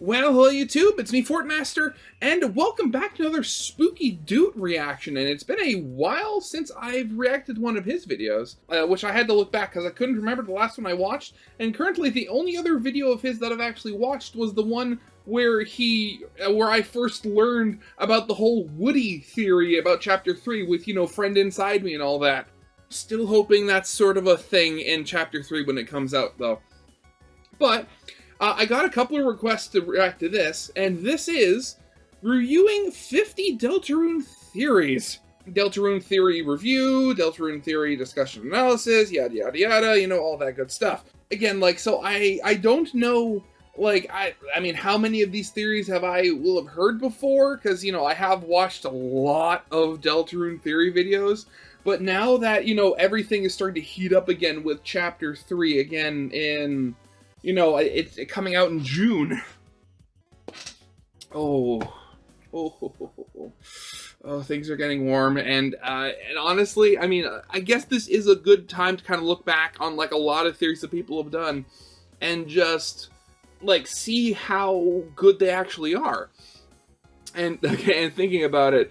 Well, hello YouTube, it's me, Fortmaster, and welcome back to another Spooky Dude reaction. And it's been a while since I've reacted to one of his videos, which I had to look back because I couldn't remember the last one I watched. And currently, the only other video of his that I've actually watched was the one where I first learned about the whole Woody theory about Chapter 3 with, Friend Inside Me and all that. Still hoping that's sort of a thing in Chapter 3 when it comes out, though. But I got a couple of requests to react to this, and this is reviewing 50 Deltarune theories. Deltarune theory review, Deltarune theory discussion analysis, yada yada yada, all that good stuff. Again, so I don't know, I mean, how many of these theories will have heard before, because, I have watched a lot of Deltarune theory videos, but now that, everything is starting to heat up again with Chapter 3 again in... it's coming out in June. Oh, things are getting warm, and honestly, I mean, I guess this is a good time to kind of look back on, a lot of theories that people have done, and just, see how good they actually are. And, and thinking about it,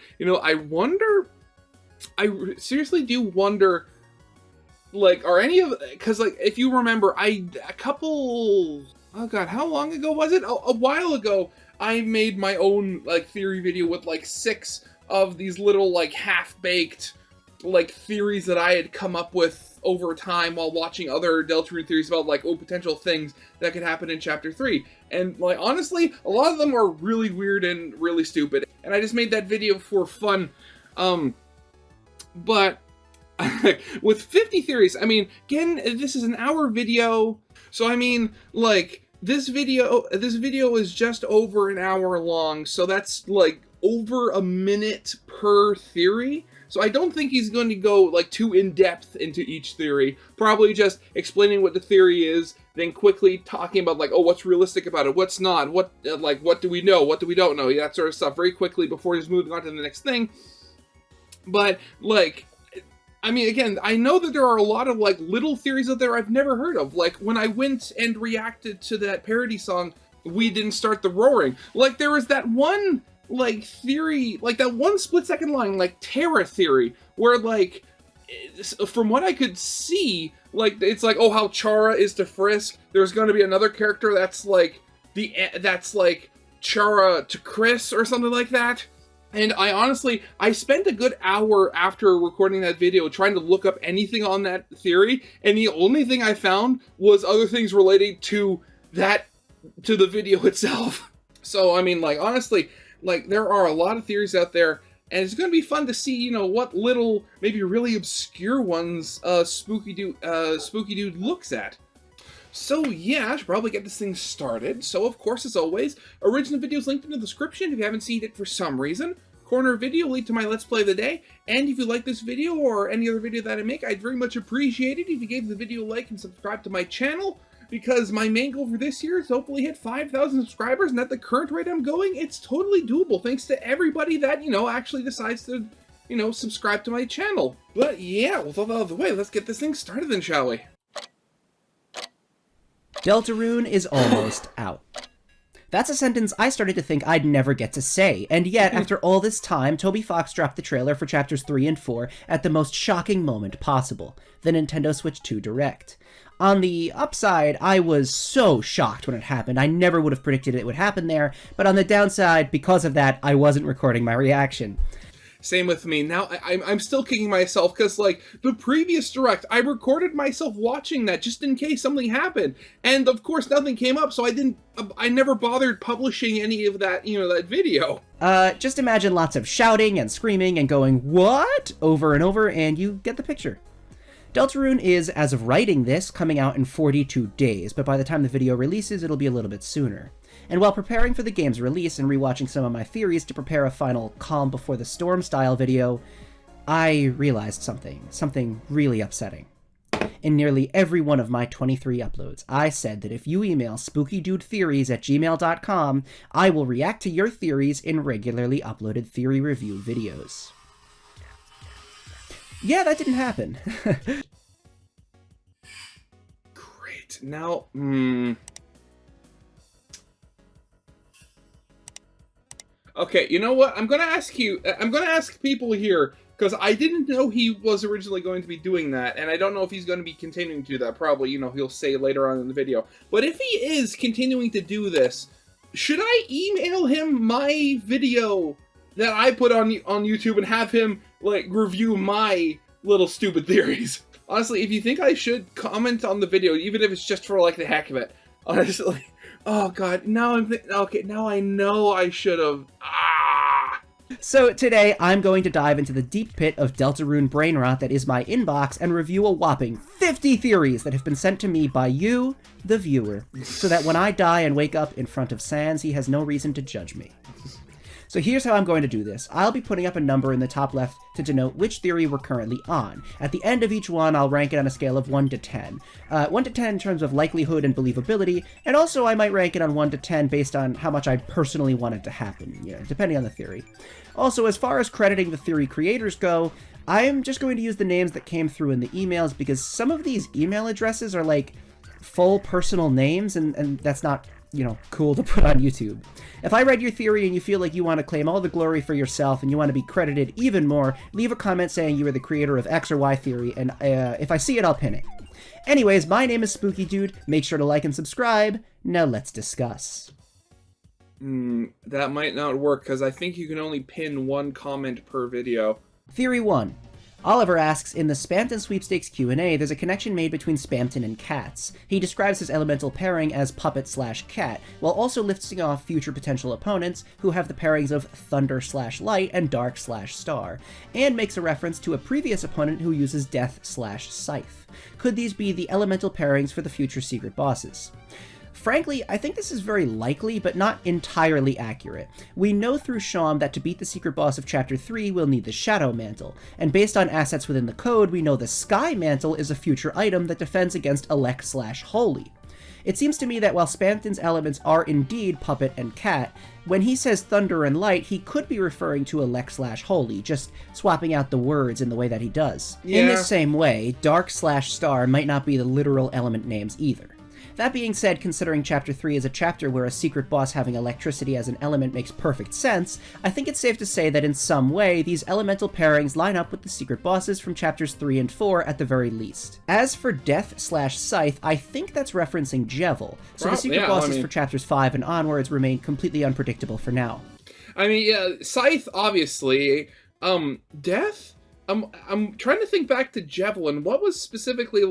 I seriously do wonder... are any of... Because, if you remember, oh god, how long ago was it? A while ago, I made my own, theory video with, 6 of these little, half-baked, theories that I had come up with over time while watching other Deltarune theories about, potential things that could happen in Chapter 3. And, honestly, a lot of them are really weird and really stupid. And I just made that video for fun. But... with 50 theories, I mean, again, this is an hour video, so I mean, this video is just over an hour long, so that's, over a minute per theory, so I don't think he's going to go, too in-depth into each theory, probably just explaining what the theory is, then quickly talking about, oh, what's realistic about it, what's not, what do we know, what do we don't know, that sort of stuff, very quickly before he's moving on to the next thing, but, I mean, again, I know that there are a lot of, little theories out there I've never heard of. When I went and reacted to that parody song, We Didn't Start the Roaring. there was that one, theory, that one split-second line, Terra theory, where, from what I could see, it's oh, how Chara is to Frisk. There's going to be another character that's, Chara to Chris, or something like that. And I spent a good hour after recording that video trying to look up anything on that theory, and the only thing I found was other things related to the video itself. So, I mean, honestly, there are a lot of theories out there, and it's going to be fun to see, what little, maybe really obscure ones Spooky Dude looks at. So yeah, I should probably get this thing started. So of course, as always, original videos linked in the description if you haven't seen it for some reason. Corner video linked to my Let's Play of the day. And if you like this video or any other video that I make, I'd very much appreciate it if you gave the video a like and subscribe to my channel. Because my main goal for this year is to hopefully hit 5,000 subscribers. And at the current rate I'm going, it's totally doable. Thanks to everybody that, actually decides to, subscribe to my channel. But yeah, with all that out of the way, let's get this thing started then, shall we? Deltarune is almost out. That's a sentence I started to think I'd never get to say, and yet, after all this time, Toby Fox dropped the trailer for Chapters 3 and 4 at the most shocking moment possible, the Nintendo Switch 2 Direct. On the upside, I was so shocked when it happened, I never would have predicted it would happen there, but on the downside, because of that, I wasn't recording my reaction. Same with me. Now, I'm still kicking myself because, the previous Direct, I recorded myself watching that just in case something happened. And, of course, nothing came up, so I never bothered publishing any of that, that video. Just imagine lots of shouting and screaming and going, "What?" over and over, and you get the picture. Deltarune is, as of writing this, coming out in 42 days, but by the time the video releases, it'll be a little bit sooner. And while preparing for the game's release and rewatching some of my theories to prepare a final Calm Before the Storm style video, I realized something really upsetting. In nearly every one of my 23 uploads, I said that if you email spookydudetheories@gmail.com, I will react to your theories in regularly uploaded theory review videos. Yeah, that didn't happen. Great. Now, Okay, you know what? I'm gonna ask you. I'm gonna ask people here because I didn't know he was originally going to be doing that, and I don't know if he's going to be continuing to do that. Probably, he'll say later on in the video. But if he is continuing to do this, should I email him my video that I put on YouTube and have him like review my little stupid theories? Honestly, if you think I should, comment on the video, even if it's just for like the heck of it. Honestly. Oh god, now now I know I should have. So today, I'm going to dive into the deep pit of Deltarune brain rot that is my inbox and review a whopping 50 theories that have been sent to me by you, the viewer, so that when I die and wake up in front of Sans, he has no reason to judge me. So here's how I'm going to do this. I'll be putting up a number in the top left to denote which theory we're currently on. At the end of each one, I'll rank it on a scale of 1 to 10. 1 to 10 in terms of likelihood and believability, and also I might rank it on 1 to 10 based on how much I personally want it to happen, depending on the theory. Also, as far as crediting the theory creators go, I'm just going to use the names that came through in the emails because some of these email addresses are like full personal names, and that's not cool to put on YouTube. If I read your theory and you feel like you want to claim all the glory for yourself and you want to be credited even more, leave a comment saying you are the creator of X or Y theory, and if I see it, I'll pin it. Anyways, my name is Spooky Dude. Make sure to like and subscribe. Now let's discuss. That might not work, because I think you can only pin one comment per video. Theory 1. Oliver asks, in the Spamton Sweepstakes Q&A, there's a connection made between Spamton and cats. He describes his elemental pairing as puppet/cat, while also listing off future potential opponents who have the pairings of thunder/light and dark/star, and makes a reference to a previous opponent who uses death/scythe. Could these be the elemental pairings for the future secret bosses? Frankly, I think this is very likely, but not entirely accurate. We know through Sham that to beat the secret boss of Chapter 3, we'll need the Shadow Mantle, and based on assets within the code, we know the Sky Mantle is a future item that defends against Elect/Holy. It seems to me that while Spamton's elements are indeed Puppet and Cat, when he says Thunder and Light, he could be referring to Elect/Holy, just swapping out the words in the way that he does. Yeah. In this same way, Dark/Star might not be the literal element names either. That being said, considering Chapter 3 is a chapter where a secret boss having electricity as an element makes perfect sense, I think it's safe to say that in some way, these elemental pairings line up with the secret bosses from Chapters 3 and 4 at the very least. As for Death/Scythe, I think that's referencing Jevil, so the secret bosses for Chapters 5 and onwards remain completely unpredictable for now. I mean, yeah, Scythe, obviously. Death? I'm trying to think back to Javelin. What was specifically,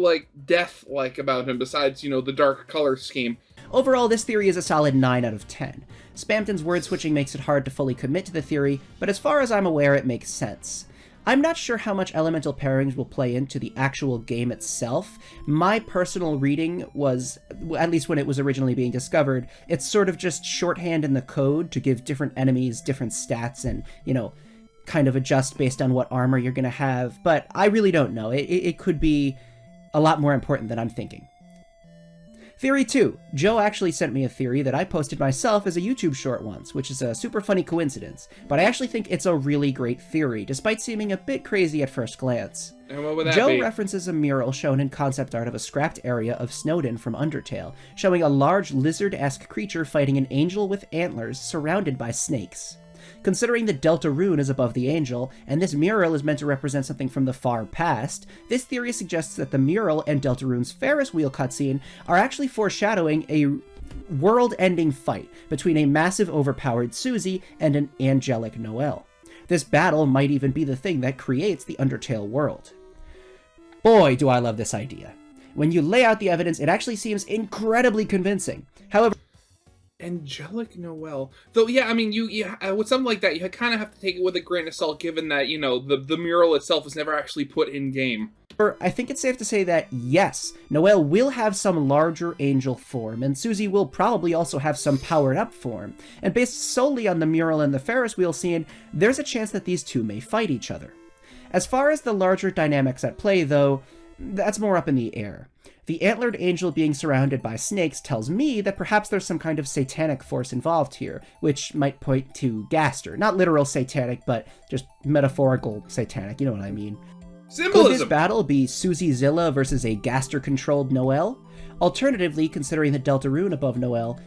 death-like about him, besides, the dark color scheme? Overall, this theory is a solid 9 out of 10. Spamton's word switching makes it hard to fully commit to the theory, but as far as I'm aware, it makes sense. I'm not sure how much elemental pairings will play into the actual game itself. My personal reading was, at least when it was originally being discovered, it's sort of just shorthand in the code to give different enemies different stats and, kind of adjust based on what armor you're going to have, but I really don't know. It could be a lot more important than I'm thinking. Theory 2. Joe actually sent me a theory that I posted myself as a YouTube short once, which is a super funny coincidence, but I actually think it's a really great theory, despite seeming a bit crazy at first glance. And what would that Joe be? references a mural shown in concept art of a scrapped area of Snowdin from Undertale, showing a large lizard-esque creature fighting an angel with antlers surrounded by snakes. Considering the Deltarune is above the angel, and this mural is meant to represent something from the far past, this theory suggests that the mural and Deltarune's Ferris wheel cutscene are actually foreshadowing a world-ending fight between a massive overpowered Susie and an angelic Noelle. This battle might even be the thing that creates the Undertale world. Boy, do I love this idea. When you lay out the evidence, it actually seems incredibly convincing. However, Angelic Noelle. Though, yeah, I mean, you with something like that, you kind of have to take it with a grain of salt, given that, the mural itself is never actually put in-game. I think it's safe to say that, yes, Noelle will have some larger angel form, and Susie will probably also have some powered-up form. And based solely on the mural and the Ferris wheel scene, there's a chance that these two may fight each other. As far as the larger dynamics at play, though, that's more up in the air. The antlered angel being surrounded by snakes tells me that perhaps there's some kind of satanic force involved here, which might point to Gaster. Not literal satanic, but just metaphorical satanic, you know what I mean. Symbolism! Could this battle be Susie Zilla versus a Gaster-controlled Noelle? Alternatively, considering the Deltarune above Noelle,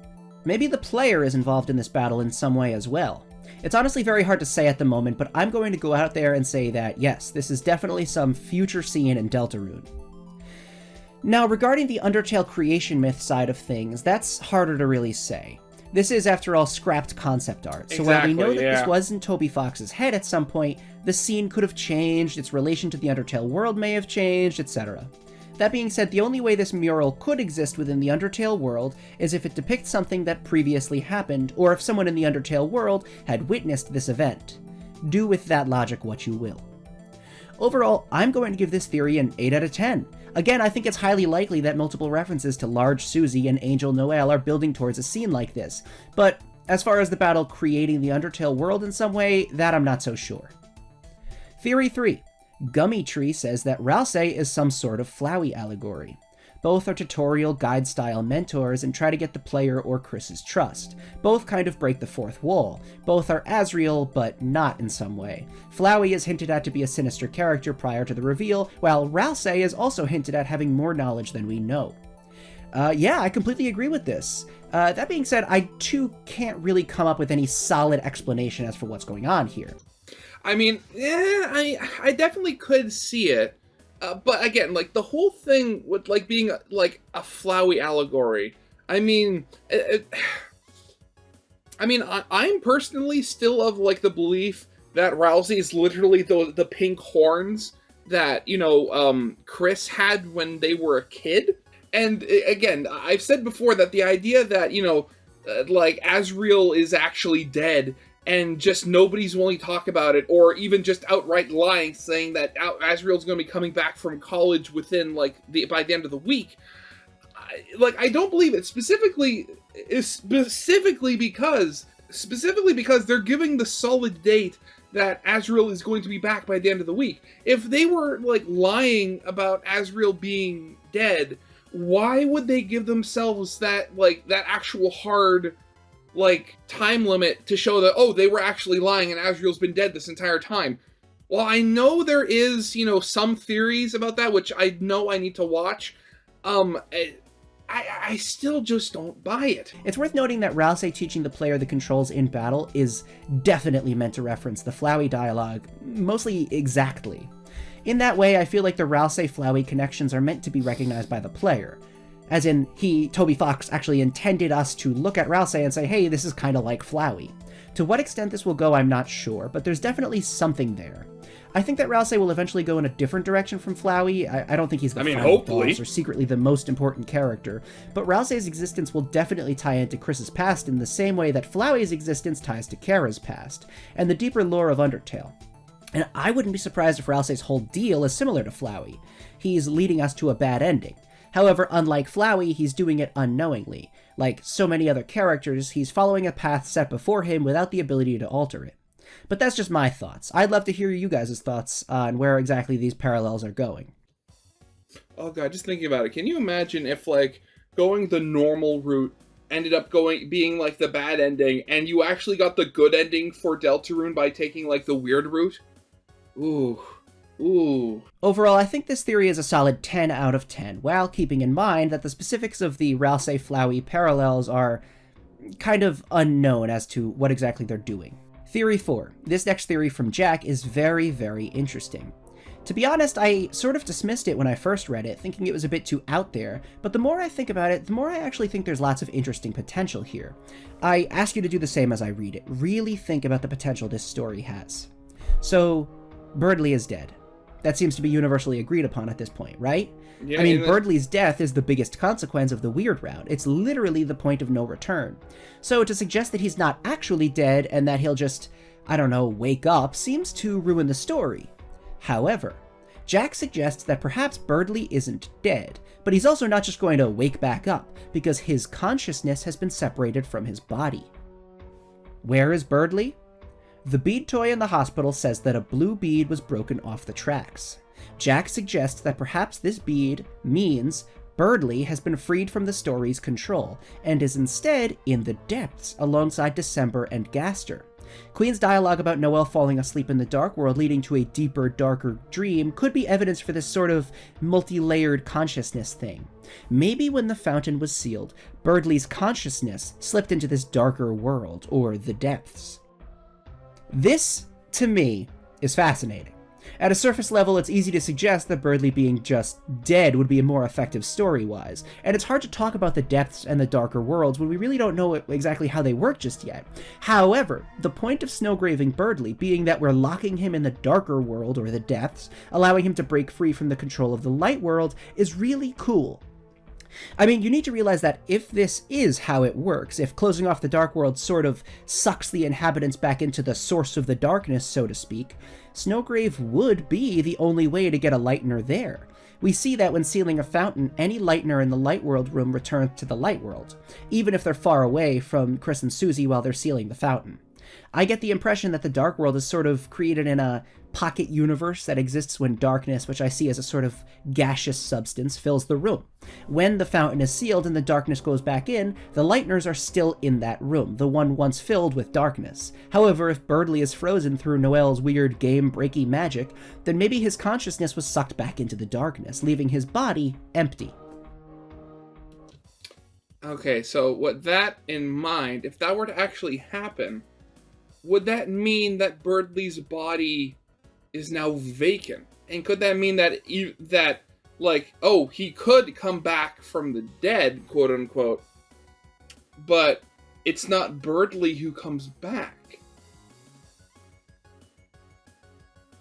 Maybe the player is involved in this battle in some way as well. It's honestly very hard to say at the moment, but I'm going to go out there and say that yes, this is definitely some future scene in Deltarune. Now, regarding the Undertale creation myth side of things, that's harder to really say. This is, after all, scrapped concept art, so while we know that this was in Toby Fox's head at some point, the scene could have changed, its relation to the Undertale world may have changed, etc. That being said, the only way this mural could exist within the Undertale world is if it depicts something that previously happened, or if someone in the Undertale world had witnessed this event. Do with that logic what you will. Overall, I'm going to give this theory an 8 out of 10. Again, I think it's highly likely that multiple references to Large Susie and Angel Noel are building towards a scene like this, but as far as the battle creating the Undertale world in some way, that I'm not so sure. Theory 3. Gummy Tree says that Ralsei is some sort of Flowey allegory. Both are tutorial guide-style mentors and try to get the player or Chris's trust. Both kind of break the fourth wall. Both are Asriel, but not in some way. Flowey is hinted at to be a sinister character prior to the reveal, while Ralsei is also hinted at having more knowledge than we know. Yeah, I completely agree with this. That being said, I too can't really come up with any solid explanation as for what's going on here. I mean, I definitely could see it, but again, like the whole thing with like being like a Flowey allegory. I mean, I'm personally still of like the belief that Rousey is literally the pink horns that Chris had when they were a kid. And again, I've said before that the idea that like Asriel is actually dead. And just nobody's willing to talk about it, or even just outright lying, saying that Asriel's going to be coming back from college within by the end of the week. I don't believe it specifically because they're giving the solid date that Asriel is going to be back by the end of the week. If they were lying about Asriel being dead, why would they give themselves that actual hard time limit to show that, oh, they were actually lying and Asriel's been dead this entire time? Well, I know there is, some theories about that, which I know I need to watch. I still just don't buy it. It's worth noting that Ralsei teaching the player the controls in battle is definitely meant to reference the Flowey dialogue, mostly exactly. In that way, I feel like the Ralsei-Flowey connections are meant to be recognized by the player. As in, Toby Fox, actually intended us to look at Ralsei and say, hey, this is kind of like Flowey. To what extent this will go, I'm not sure, but there's definitely something there. I think that Ralsei will eventually go in a different direction from Flowey. I don't think he's the final boss or secretly the most important character, but Ralsei's existence will definitely tie into Chris's past in the same way that Flowey's existence ties to Kara's past, and the deeper lore of Undertale. And I wouldn't be surprised if Ralsei's whole deal is similar to Flowey. He's leading us to a bad ending. However, unlike Flowey, he's doing it unknowingly. Like so many other characters, he's following a path set before him without the ability to alter it. But that's just my thoughts. I'd love to hear you guys' thoughts on where exactly these parallels are going. Oh god, just thinking about it. Can you imagine if, going the normal route ended up being, the bad ending, and you actually got the good ending for Deltarune by taking, the weird route? Ooh. Ooh. Overall, I think this theory is a solid 10 out of 10, while keeping in mind that the specifics of the Ralsei-Flowey parallels are kind of unknown as to what exactly they're doing. Theory 4. This next theory from Jack is very, very interesting. To be honest, I sort of dismissed it when I first read it, thinking it was a bit too out there, but the more I think about it, the more I actually think there's lots of interesting potential here. I ask you to do the same as I read it. Really think about the potential this story has. So, Berdly is dead. That seems to be universally agreed upon at this point, right? Yeah, I mean, Berdly's death is the biggest consequence of the weird route. It's literally the point of no return. So to suggest that he's not actually dead and that he'll just, wake up seems to ruin the story. However, Jack suggests that perhaps Berdly isn't dead, but he's also not just going to wake back up, because his consciousness has been separated from his body. Where is Berdly? The bead toy in the hospital says that a blue bead was broken off the tracks. Jack suggests that perhaps this bead means Berdly has been freed from the story's control, and is instead in the depths alongside December and Gaster. Queen's dialogue about Noelle falling asleep in the dark world leading to a deeper, darker dream could be evidence for this sort of multi-layered consciousness thing. Maybe when the fountain was sealed, Birdley's consciousness slipped into this darker world, or the depths. This, to me, is fascinating. At a surface level, it's easy to suggest that Birdley being just dead would be more effective story-wise, and it's hard to talk about the depths and the darker worlds when we really don't know exactly how they work just yet. However, the point of snowgraving Birdley being that we're locking him in the darker world, or the depths, allowing him to break free from the control of the light world, is really cool. I mean, you need to realize that if this is how it works, if closing off the dark world sort of sucks the inhabitants back into the source of the darkness, so to speak, Snowgrave would be the only way to get a Lightener there. We see that when sealing a fountain, any Lightener in the Light World room returns to the Light World, even if they're far away from Chris and Susie while they're sealing the fountain. I get the impression that the Dark World is sort of created in a pocket universe that exists when darkness, which I see as a sort of gaseous substance, fills the room. When the fountain is sealed and the darkness goes back in, the Lightners are still in that room, the one once filled with darkness. However, if Birdley is frozen through Noelle's weird game-breaking magic, then maybe his consciousness was sucked back into the darkness, leaving his body empty. Okay, so with that in mind, if that were to actually happen, would that mean that Birdley's body is now vacant? And could that mean that he could come back from the dead, quote unquote, but it's not Birdley who comes back?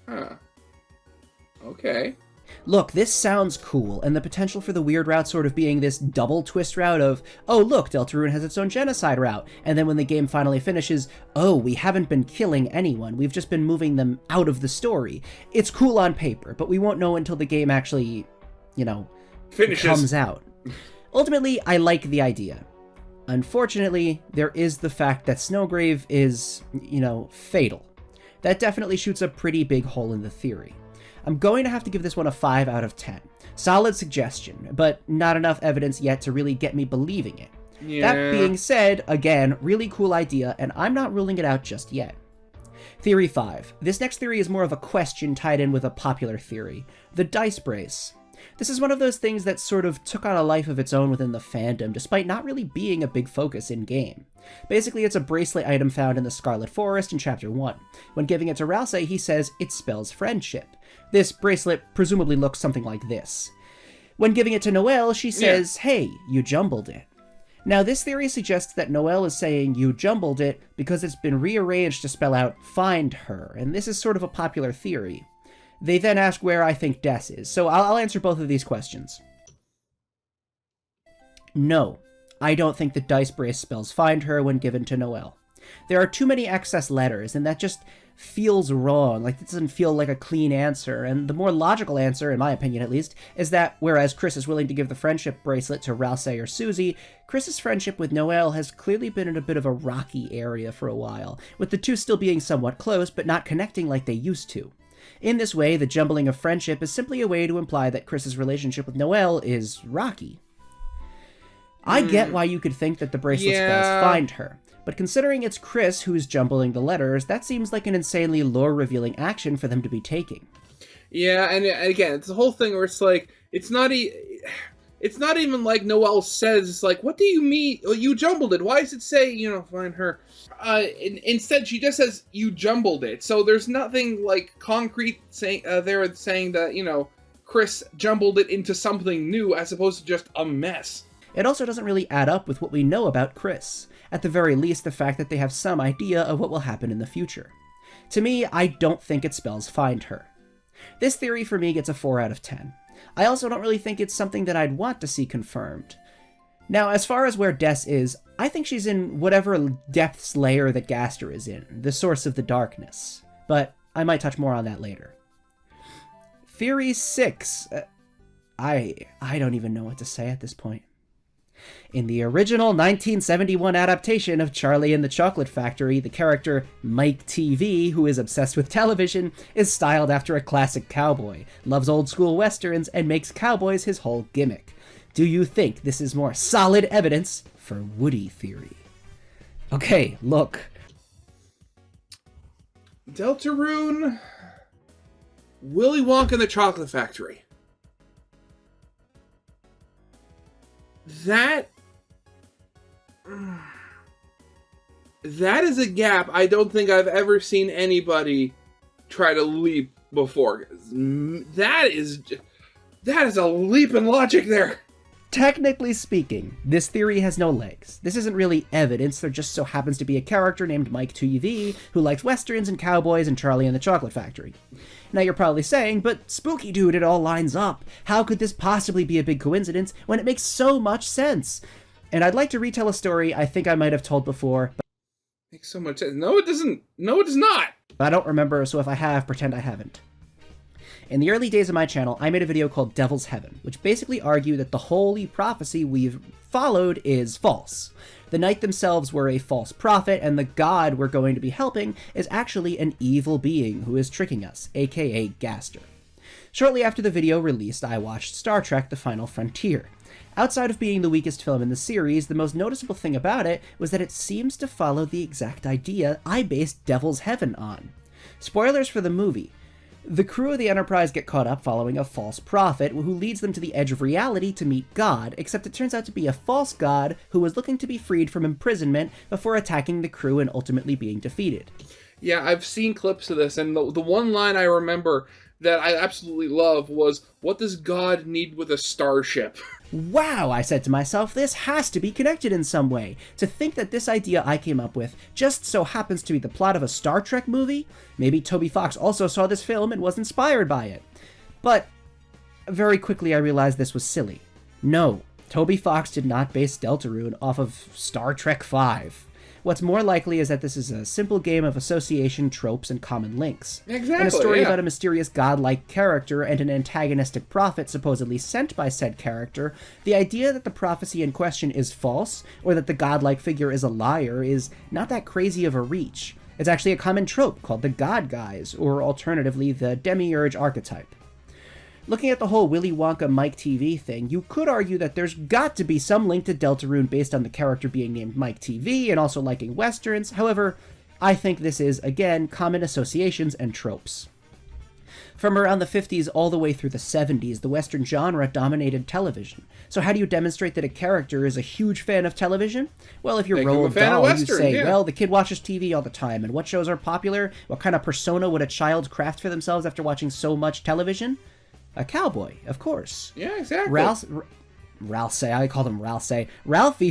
Huh. Okay. Look, this sounds cool, and the potential for the weird route sort of being this double twist route of, oh look, Deltarune has its own genocide route, and then when the game finally finishes, oh, we haven't been killing anyone, we've just been moving them out of the story. It's cool on paper, but we won't know until the game actually, finishes. Comes out. Ultimately, I like the idea. Unfortunately, there is the fact that Snowgrave is, fatal. That definitely shoots a pretty big hole in the theory. I'm going to have to give this one a 5 out of 10. Solid suggestion, but not enough evidence yet to really get me believing it. Yeah. That being said, again, really cool idea, and I'm not ruling it out just yet. Theory 5. This next theory is more of a question tied in with a popular theory. The dice brace. This is one of those things that sort of took on a life of its own within the fandom, despite not really being a big focus in-game. Basically, it's a bracelet item found in the Scarlet Forest in Chapter 1. When giving it to Rousey, he says it spells friendship. This bracelet presumably looks something like this. When giving it to Noelle, she says, hey, you jumbled it. Now, this theory suggests that Noelle is saying you jumbled it because it's been rearranged to spell out find her, and this is sort of a popular theory. They then ask where I think Des is, so I'll answer both of these questions. No, I don't think the dice brace spells find her when given to Noelle. There are too many excess letters, and that just feels wrong, like it doesn't feel like a clean answer, and the more logical answer, in my opinion at least, is that whereas Chris is willing to give the friendship bracelet to Rousey or Susie, Chris's friendship with Noelle has clearly been in a bit of a rocky area for a while, with the two still being somewhat close, but not connecting like they used to. In this way, the jumbling of friendship is simply a way to imply that Chris's relationship with Noelle is rocky. I get why you could think that the bracelet spells find her, but considering it's Chris who's jumbling the letters, that seems like an insanely lore-revealing action for them to be taking. Yeah, and again, it's the whole thing where it's like, it's not even like Noelle says, it's like, what do you mean? Oh, you jumbled it. Why does it say, find her? Instead, she just says, you jumbled it. So there's nothing, like, concrete saying that, Chris jumbled it into something new as opposed to just a mess. It also doesn't really add up with what we know about Chris. At the very least, the fact that they have some idea of what will happen in the future. To me, I don't think it spells find her. This theory for me gets a 4 out of 10. I also don't really think it's something that I'd want to see confirmed. Now, as far as where Des is, I think she's in whatever depths layer that Gaster is in, the source of the darkness. But I might touch more on that later. Theory 6. I don't even know what to say at this point. In the original 1971 adaptation of Charlie and the Chocolate Factory, the character Mike TV, who is obsessed with television, is styled after a classic cowboy, loves old-school westerns, and makes cowboys his whole gimmick. Do you think this is more solid evidence for Woody theory? Okay, look. Deltarune, Willy Wonka and the Chocolate Factory. That is a gap I don't think I've ever seen anybody try to leap before. That is a leap in logic there. Technically speaking, this theory has no legs. This isn't really evidence, there just so happens to be a character named Mike TV who likes westerns and cowboys and Charlie and the Chocolate Factory. Now you're probably saying, but Spooky Dude, it all lines up. How could this possibly be a big coincidence when it makes so much sense? And I'd like to retell a story I think I might have told before. Makes so much sense. No, it doesn't. No, it does not. But I don't remember, so if I have, pretend I haven't. In the early days of my channel, I made a video called Devil's Heaven, which basically argued that the holy prophecy we've followed is false. The knight themselves were a false prophet, and the god we're going to be helping is actually an evil being who is tricking us, aka Gaster. Shortly after the video released, I watched Star Trek: The Final Frontier. Outside of being the weakest film in the series, the most noticeable thing about it was that it seems to follow the exact idea I based Devil's Heaven on. Spoilers for the movie. The crew of the Enterprise get caught up following a false prophet who leads them to the edge of reality to meet God, except it turns out to be a false god who was looking to be freed from imprisonment before attacking the crew and ultimately being defeated. Yeah, I've seen clips of this, and the one line I remember that I absolutely love was, "What does God need with a starship?" Wow, I said to myself, this has to be connected in some way. To think that this idea I came up with just so happens to be the plot of a Star Trek movie? Maybe Toby Fox also saw this film and was inspired by it. But very quickly I realized this was silly. No, Toby Fox did not base Deltarune off of Star Trek V. What's more likely is that this is a simple game of association, tropes, and common links. Exactly, In a story yeah. about a mysterious godlike character and an antagonistic prophet supposedly sent by said character, the idea that the prophecy in question is false, or that the godlike figure is a liar, is not that crazy of a reach. It's actually a common trope called the God Guys, or alternatively, the Demiurge archetype. Looking at the whole Willy Wonka Mike TV thing, you could argue that there's got to be some link to Deltarune based on the character being named Mike TV and also liking westerns. However, I think this is, again, common associations and tropes. From around the 50s all the way through the 70s, the western genre dominated television. So how do you demonstrate that a character is a huge fan of television? Well, if you're Make him a Roald fan of Dahl, you Western, say, yeah. well, the kid watches TV all the time, and what shows are popular? What kind of persona would a child craft for themselves after watching so much television? A cowboy, of course. Yeah, exactly. Ralphie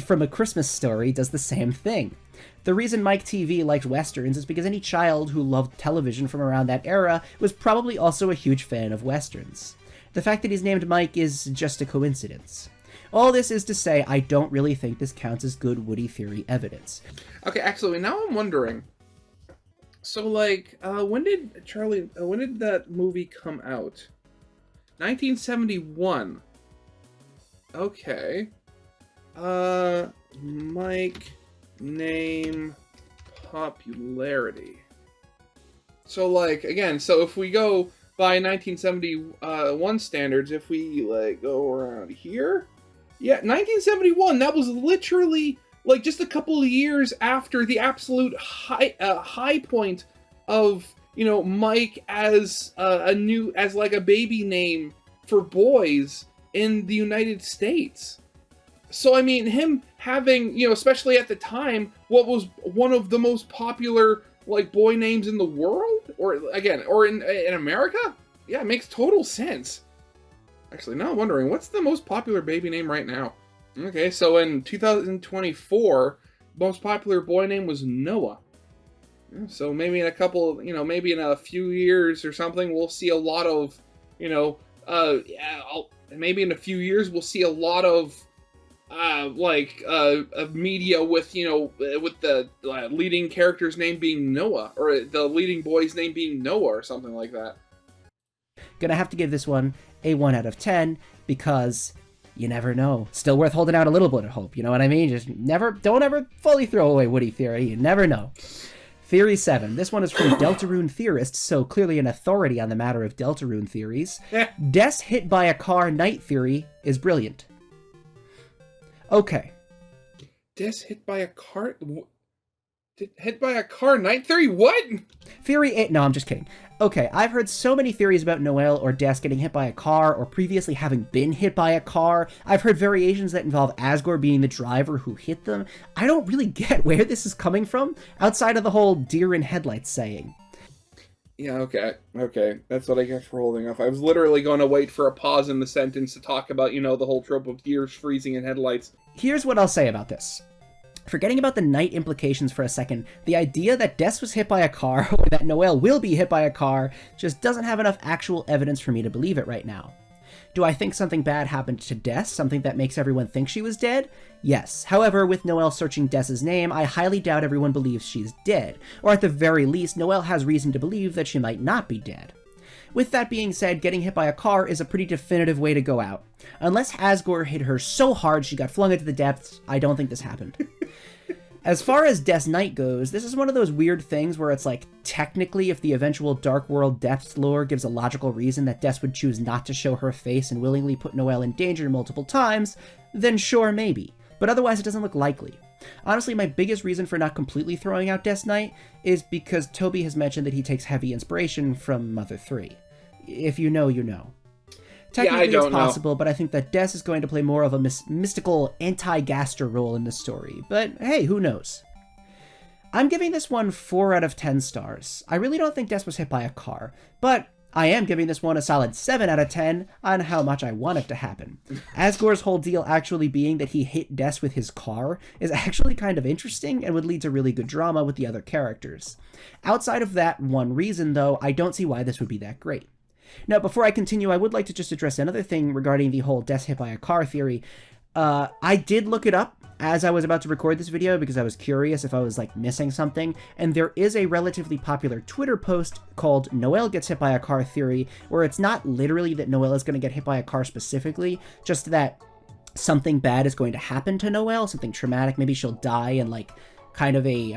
from A Christmas Story does the same thing. The reason Mike TV liked westerns is because any child who loved television from around that era was probably also a huge fan of westerns. The fact that he's named Mike is just a coincidence. All this is to say, I don't really think this counts as good Woody theory evidence. Okay, actually, now I'm wondering. So, like, when did that movie come out? 1971. Okay. Mike, name, popularity. So, like, again, so if we go by 1971 standards, if we, like, go around here, yeah, 1971, that was literally, like, just a couple of years after the absolute high point of, you know, Mike as like a baby name for boys in the United States. So, I mean, him having, you know, especially at the time, what was one of the most popular, like, boy names in the world? Or, again, or in America? Yeah, it makes total sense. Actually, now I'm wondering, what's the most popular baby name right now? Okay, so in 2024, most popular boy name was Noah. So maybe in a couple, you know, maybe in a few years or something, we'll see a lot of, you know, maybe in a few years we'll see a lot of, of media with, you know, with the leading character's name being Noah, or the leading boy's name being Noah, or something like that. Gonna have to give this one a 1 out of 10 because you never know. Still worth holding out a little bit of hope, you know what I mean? Just don't ever fully throw away Woody theory. You never know. Theory 7. This one is from Deltarune theorists, so clearly an authority on the matter of Deltarune theories. Des hit by a car night theory is brilliant. Okay. Des hit by a car? Hit by a car, night theory, what? Theory 8, no, I'm just kidding. Okay, I've heard so many theories about Noelle or Des getting hit by a car or previously having been hit by a car. I've heard variations that involve Asgore being the driver who hit them. I don't really get where this is coming from, outside of the whole deer in headlights saying. Yeah, okay. That's what I get for holding off. I was literally going to wait for a pause in the sentence to talk about, the whole trope of deers freezing in headlights. Here's what I'll say about this. Forgetting about the night implications for a second, the idea that Des was hit by a car, or that Noelle will be hit by a car, just doesn't have enough actual evidence for me to believe it right now. Do I think something bad happened to Des, something that makes everyone think she was dead? Yes. However, with Noelle searching Des's name, I highly doubt everyone believes she's dead, or at the very least, Noelle has reason to believe that she might not be dead. With that being said, getting hit by a car is a pretty definitive way to go out. Unless Asgore hit her so hard she got flung into the depths, I don't think this happened. As far as Des Knight goes, this is one of those weird things where it's like, technically, if the eventual Dark World Depths lore gives a logical reason that Des would choose not to show her face and willingly put Noelle in danger multiple times, then sure, maybe. But otherwise, it doesn't look likely. Honestly, my biggest reason for not completely throwing out Des Knight is because Toby has mentioned that he takes heavy inspiration from Mother 3. If you know, you know. Technically, it's possible, but I think that Des is going to play more of a mystical anti-Gaster role in this story. But hey, who knows? I'm giving this one 4 out of 10 stars. I really don't think Des was hit by a car, but I am giving this one a solid 7 out of 10 on how much I want it to happen. Asgore's whole deal actually being that he hit Des with his car is actually kind of interesting and would lead to really good drama with the other characters. Outside of that one reason, though, I don't see why this would be that great. Now, before I continue, I would like to just address another thing regarding the whole Des hit by a car theory. I did look it up as I was about to record this video because I was curious if I was, missing something, and there is a relatively popular Twitter post called Noelle Gets Hit by a Car Theory, where it's not literally that Noelle is going to get hit by a car specifically, just that something bad is going to happen to Noelle, something traumatic. Maybe she'll die in, kind of a,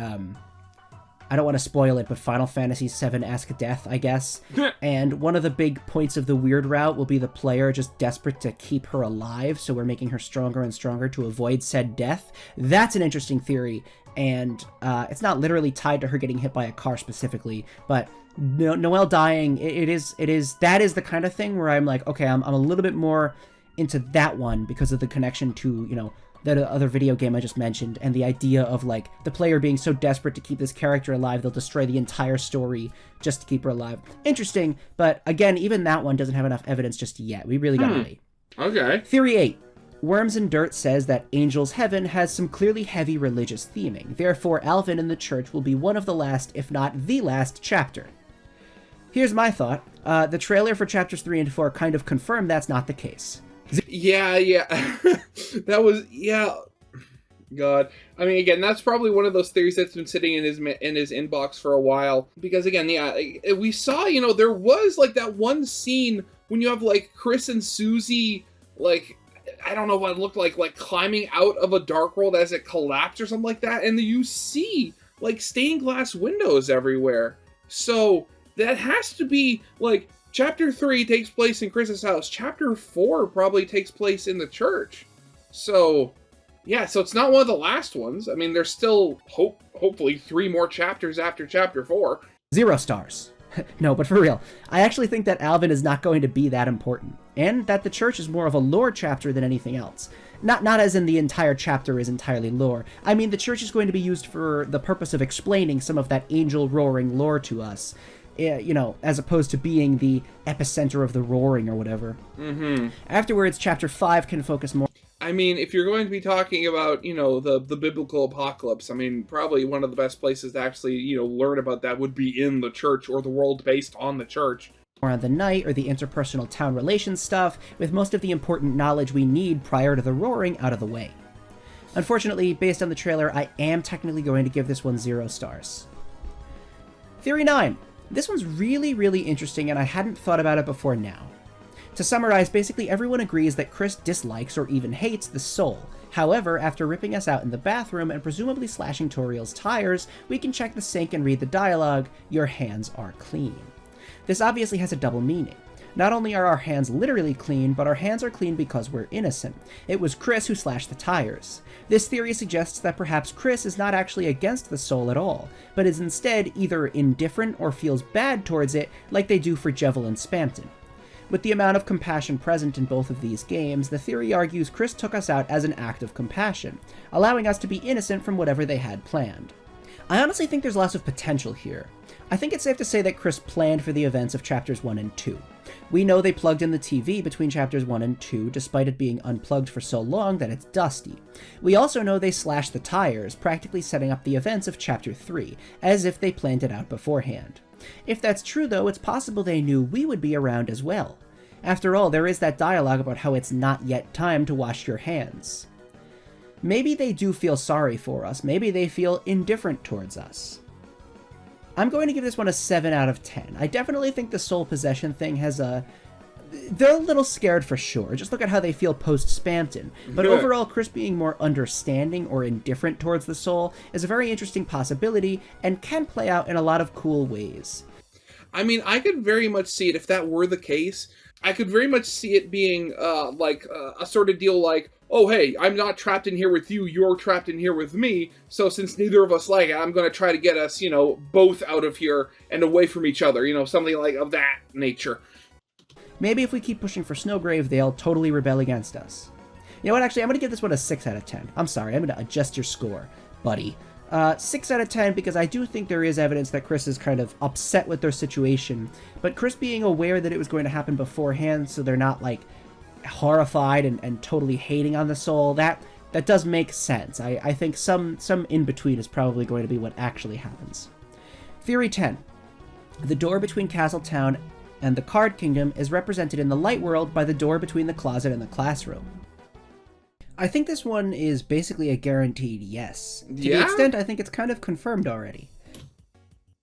I don't want to spoil it, but Final Fantasy VII-esque death, I guess. And one of the big points of the weird route will be the player just desperate to keep her alive, so we're making her stronger and stronger to avoid said death. That's an interesting theory, and it's not literally tied to her getting hit by a car specifically, but Noelle dying, that is the kind of thing where I'm like, okay, I'm a little bit more into that one because of the connection to, that other video game I just mentioned, and the idea of, the player being so desperate to keep this character alive, they'll destroy the entire story just to keep her alive. Interesting, but again, even that one doesn't have enough evidence just yet. We really gotta wait. Okay. Theory 8. Worms and Dirt says that Angel's Heaven has some clearly heavy religious theming. Therefore, Alvin and the church will be one of the last, if not the last, chapter. Here's my thought. The trailer for chapters 3 and 4 kind of confirmed that's not the case. Yeah. That was, God. I mean, again, that's probably one of those theories that's been sitting in his inbox for a while. Because, again, we saw, there was, that one scene when you have, Chris and Susie, I don't know what it looked like climbing out of a dark world as it collapsed or something like that. And you see, stained glass windows everywhere. So, that has to be, Chapter 3 takes place in Chris's house. Chapter 4 probably takes place in the church. So, so it's not one of the last ones. I mean, there's still, hopefully, 3 more chapters after Chapter 4. 0 stars. No, but for real, I actually think that Alvin is not going to be that important, and that the church is more of a lore chapter than anything else. Not as in the entire chapter is entirely lore. I mean, the church is going to be used for the purpose of explaining some of that angel roaring lore to us. As opposed to being the epicenter of the roaring or whatever. Mm-hmm. Afterwards, Chapter 5 can focus more... I mean, if you're going to be talking about, the biblical apocalypse, I mean, probably one of the best places to actually, learn about that would be in the church or the world based on the church. Or on the night or the interpersonal town relations stuff, with most of the important knowledge we need prior to the roaring out of the way. Unfortunately, based on the trailer, I am technically going to give this one 0 stars. Theory 9. This one's really, really interesting, and I hadn't thought about it before now. To summarize, basically everyone agrees that Chris dislikes or even hates the soul. However, after ripping us out in the bathroom and presumably slashing Toriel's tires, we can check the sink and read the dialogue, "Your hands are clean." This obviously has a double meaning. Not only are our hands literally clean, but our hands are clean because we're innocent. It was Chris who slashed the tires. This theory suggests that perhaps Chris is not actually against the soul at all, but is instead either indifferent or feels bad towards it like they do for Jevil and Spamton. With the amount of compassion present in both of these games, the theory argues Chris took us out as an act of compassion, allowing us to be innocent from whatever they had planned. I honestly think there's lots of potential here. I think it's safe to say that Chris planned for the events of chapters 1 and 2. We know they plugged in the TV between chapters 1 and 2, despite it being unplugged for so long that it's dusty. We also know they slashed the tires, practically setting up the events of chapter 3, as if they planned it out beforehand. If that's true though, it's possible they knew we would be around as well. After all, there is that dialogue about how it's not yet time to wash your hands. Maybe they do feel sorry for us, maybe they feel indifferent towards us. I'm going to give this one a 7 out of 10. I definitely think the soul possession thing has a... They're a little scared for sure. Just look at how they feel post-Spamton. But overall, Chris being more understanding or indifferent towards the soul is a very interesting possibility and can play out in a lot of cool ways. I mean, I could very much see it if that were the case. I could very much see it being a sort of deal like, oh, hey, I'm not trapped in here with you, you're trapped in here with me, so since neither of us like it, I'm going to try to get us, both out of here and away from each other, something like of that nature. Maybe if we keep pushing for Snowgrave, they'll totally rebel against us. You know what, actually, I'm going to give this one a 6 out of 10. I'm sorry, I'm going to adjust your score, buddy. 6 out of 10 because I do think there is evidence that Chris is kind of upset with their situation, but Chris being aware that it was going to happen beforehand, so they're not, horrified and totally hating on the soul, that does make sense. I think some in-between is probably going to be what actually happens. Theory 10. The door between Castletown and the Card Kingdom is represented in the light world by the door between the closet and the classroom. I think this one is basically a guaranteed yes. To the extent I think it's kind of confirmed already.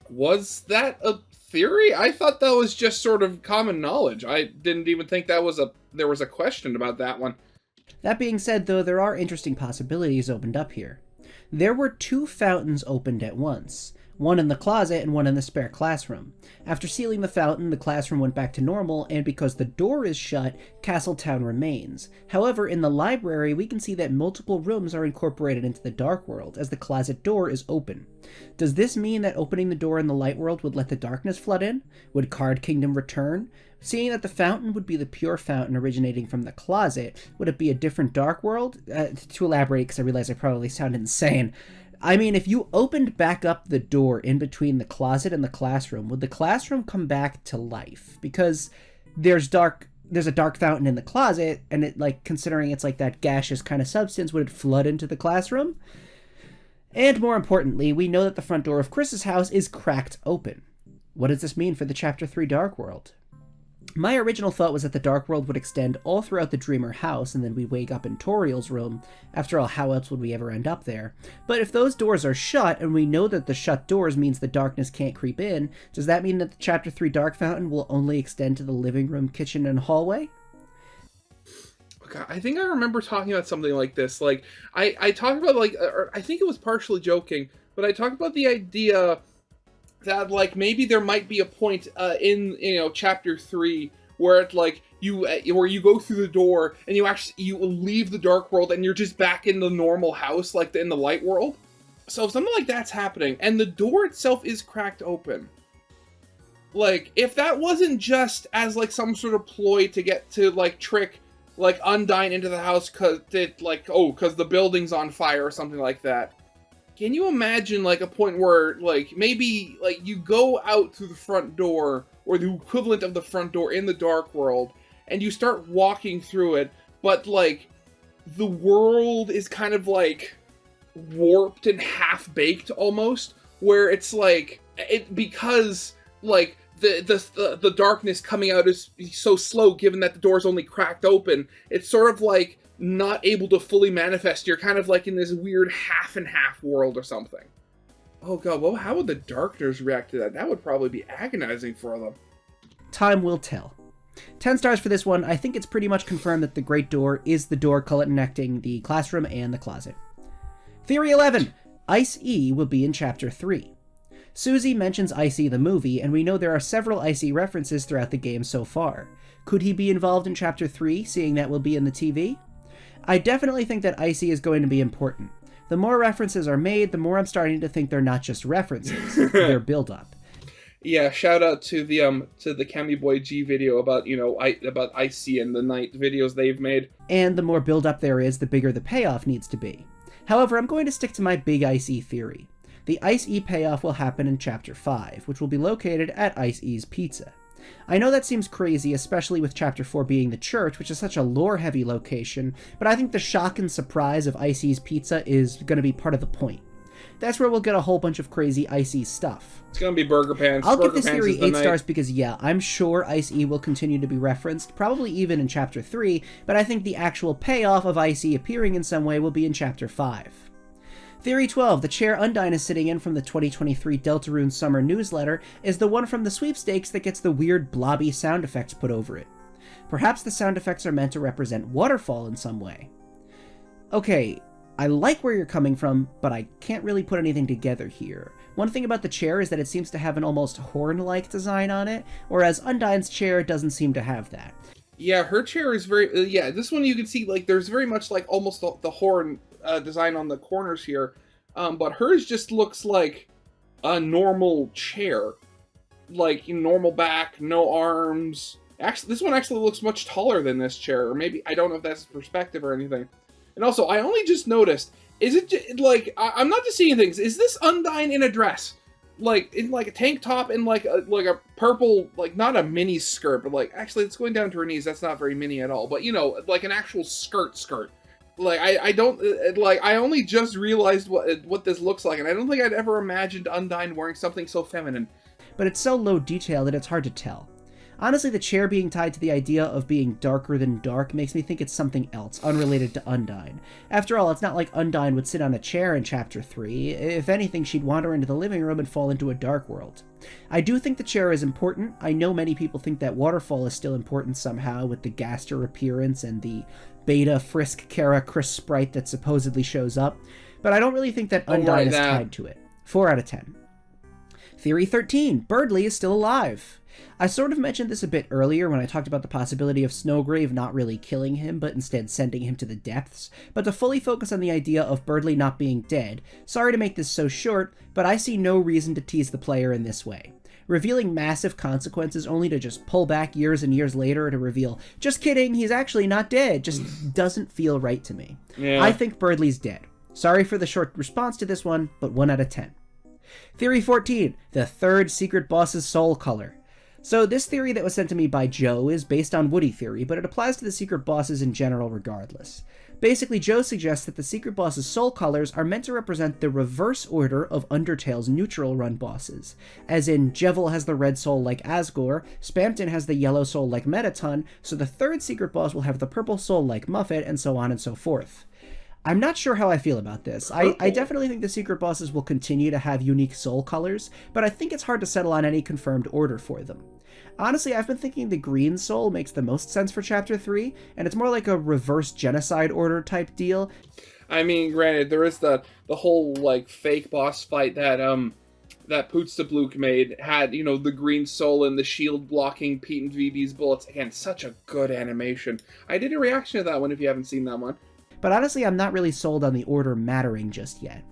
Was that a theory? I thought that was just sort of common knowledge. I didn't even think there was a question about that one. That being said, though, there are interesting possibilities opened up here. There were 2 fountains opened at once. One in the closet and one in the spare classroom. After sealing the fountain, the classroom went back to normal, and because the door is shut, Castletown remains. However, in the library, we can see that multiple rooms are incorporated into the Dark World, as the closet door is open. Does this mean that opening the door in the Light World would let the darkness flood in? Would Card Kingdom return? Seeing that the fountain would be the pure fountain originating from the closet, would it be a different Dark World? To elaborate, because I realize I probably sound insane. I mean, if you opened back up the door in between the closet and the classroom, would the classroom come back to life? Because there's a dark fountain in the closet, and it, considering it's that gaseous kind of substance, would it flood into the classroom? And more importantly, we know that the front door of Chris's house is cracked open. What does this mean for the Chapter 3 Dark World? My original thought was that the Dark World would extend all throughout the Dreamer house, and then we wake up in Toriel's room. After all, how else would we ever end up there? But if those doors are shut, and we know that the shut doors means the darkness can't creep in, does that mean that the Chapter 3 Dark Fountain will only extend to the living room, kitchen, and hallway? God, I think I remember talking about something like this. I talked about, or I think it was partially joking, but I talked about the idea that maybe there might be a point in chapter 3 where it where you go through the door and you leave the Dark World and you're just back in the normal house in the Light World. So if something like that's happening and the door itself is cracked open, if that wasn't just as some sort of ploy to get to trick Undyne into the house because the building's on fire or something like that. Can you imagine a point where maybe you go out through the front door or the equivalent of the front door in the Dark World and you start walking through it, but the world is kind of warped and half-baked almost, where it's because the darkness coming out is so slow given that the door's only cracked open, it's sort of not able to fully manifest. You're kind of in this weird half and half world or something. Oh god, well, how would the Darkners react to that? That would probably be agonizing for them. Time will tell. 10 stars for this one. I think it's pretty much confirmed that the Great Door is the door connecting the classroom and the closet. Theory 11. Ice E will be in Chapter 3. Susie mentions Icy the movie, and we know there are several Icy references throughout the game so far. Could he be involved in Chapter 3, seeing that will be in the TV? I definitely think that Icy is going to be important. The more references are made, the more I'm starting to think they're not just references, they're build-up. Yeah, shout out to the Cammy Boy G video about, about Icy and the Night videos they've made. And the more build-up there is, the bigger the payoff needs to be. However, I'm going to stick to my big Icy theory. The Ice-E payoff will happen in Chapter 5, which will be located at Ice-E's Pizza. I know that seems crazy, especially with Chapter 4 being the church, which is such a lore-heavy location, but I think the shock and surprise of Ice-E's Pizza is going to be part of the point. That's where we'll get a whole bunch of crazy Ice-E stuff. It's going to be Burger Pants. I'll Burger give this Pants theory 8 stars because, yeah, I'm sure Ice-E will continue to be referenced, probably even in Chapter 3, but I think the actual payoff of Ice-E appearing in some way will be in Chapter 5. Theory 12, the chair Undyne is sitting in from the 2023 Deltarune Summer Newsletter, is the one from the sweepstakes that gets the weird blobby sound effects put over it. Perhaps the sound effects are meant to represent waterfall in some way. Okay, I like where you're coming from, but I can't really put anything together here. One thing about the chair is that it seems to have an almost horn-like design on it, whereas Undyne's chair doesn't seem to have that. Yeah, her chair is very... this one you can see, there's very much, almost the horn design on the corners here. But hers just looks like a normal chair. Normal back, no arms. Actually, this one actually looks much taller than this chair. Or maybe, I don't know if that's perspective or anything. And also, I only just noticed, is it, I'm not just seeing things. Is this Undyne in a dress? In a tank top and a purple, not a mini skirt, but actually it's going down to her knees. That's not very mini at all. But, an actual skirt. I only just realized what this looks like, and I don't think I'd ever imagined Undyne wearing something so feminine. But it's so low detail that it's hard to tell. Honestly, the chair being tied to the idea of being darker than dark makes me think it's something else, unrelated to Undyne. After all, it's not like Undyne would sit on a chair in Chapter 3. If anything, she'd wander into the living room and fall into a dark world. I do think the chair is important. I know many people think that Waterfall is still important somehow, with the Gaster appearance and the Beta Frisk Kara Chris sprite that supposedly shows up, but I don't really think that Undyne is tied to it. 4 out of 10. Theory 13. Birdley is still alive. I sort of mentioned this a bit earlier when I talked about the possibility of Snowgrave not really killing him, but instead sending him to the depths, but to fully focus on the idea of Birdley not being dead, sorry to make this so short, but I see no reason to tease the player in this way. Revealing massive consequences only to just pull back years and years later to reveal, just kidding, he's actually not dead, just doesn't feel right to me. Yeah. I think Birdley's dead. Sorry for the short response to this one, but 1 out of 10. Theory 14, the third secret boss's soul color. So this theory that was sent to me by Joe is based on Woody theory, but it applies to the secret bosses in general regardless. Basically, Joe suggests that the secret boss's soul colors are meant to represent the reverse order of Undertale's neutral run bosses. As in, Jevil has the red soul like Asgore, Spamton has the yellow soul like Metaton, so the third secret boss will have the purple soul like Muffet, and so on and so forth. I'm not sure how I feel about this. I definitely think the secret bosses will continue to have unique soul colors, but I think it's hard to settle on any confirmed order for them. Honestly, I've been thinking the green soul makes the most sense for Chapter 3, and it's more like a reverse genocide order type deal. I mean, granted, there is the whole, fake boss fight that Pootstaplook made, had, the green soul and the shield blocking Pete and VB's bullets. Again, such a good animation. I did a reaction to that one if you haven't seen that one. But honestly, I'm not really sold on the order mattering just yet.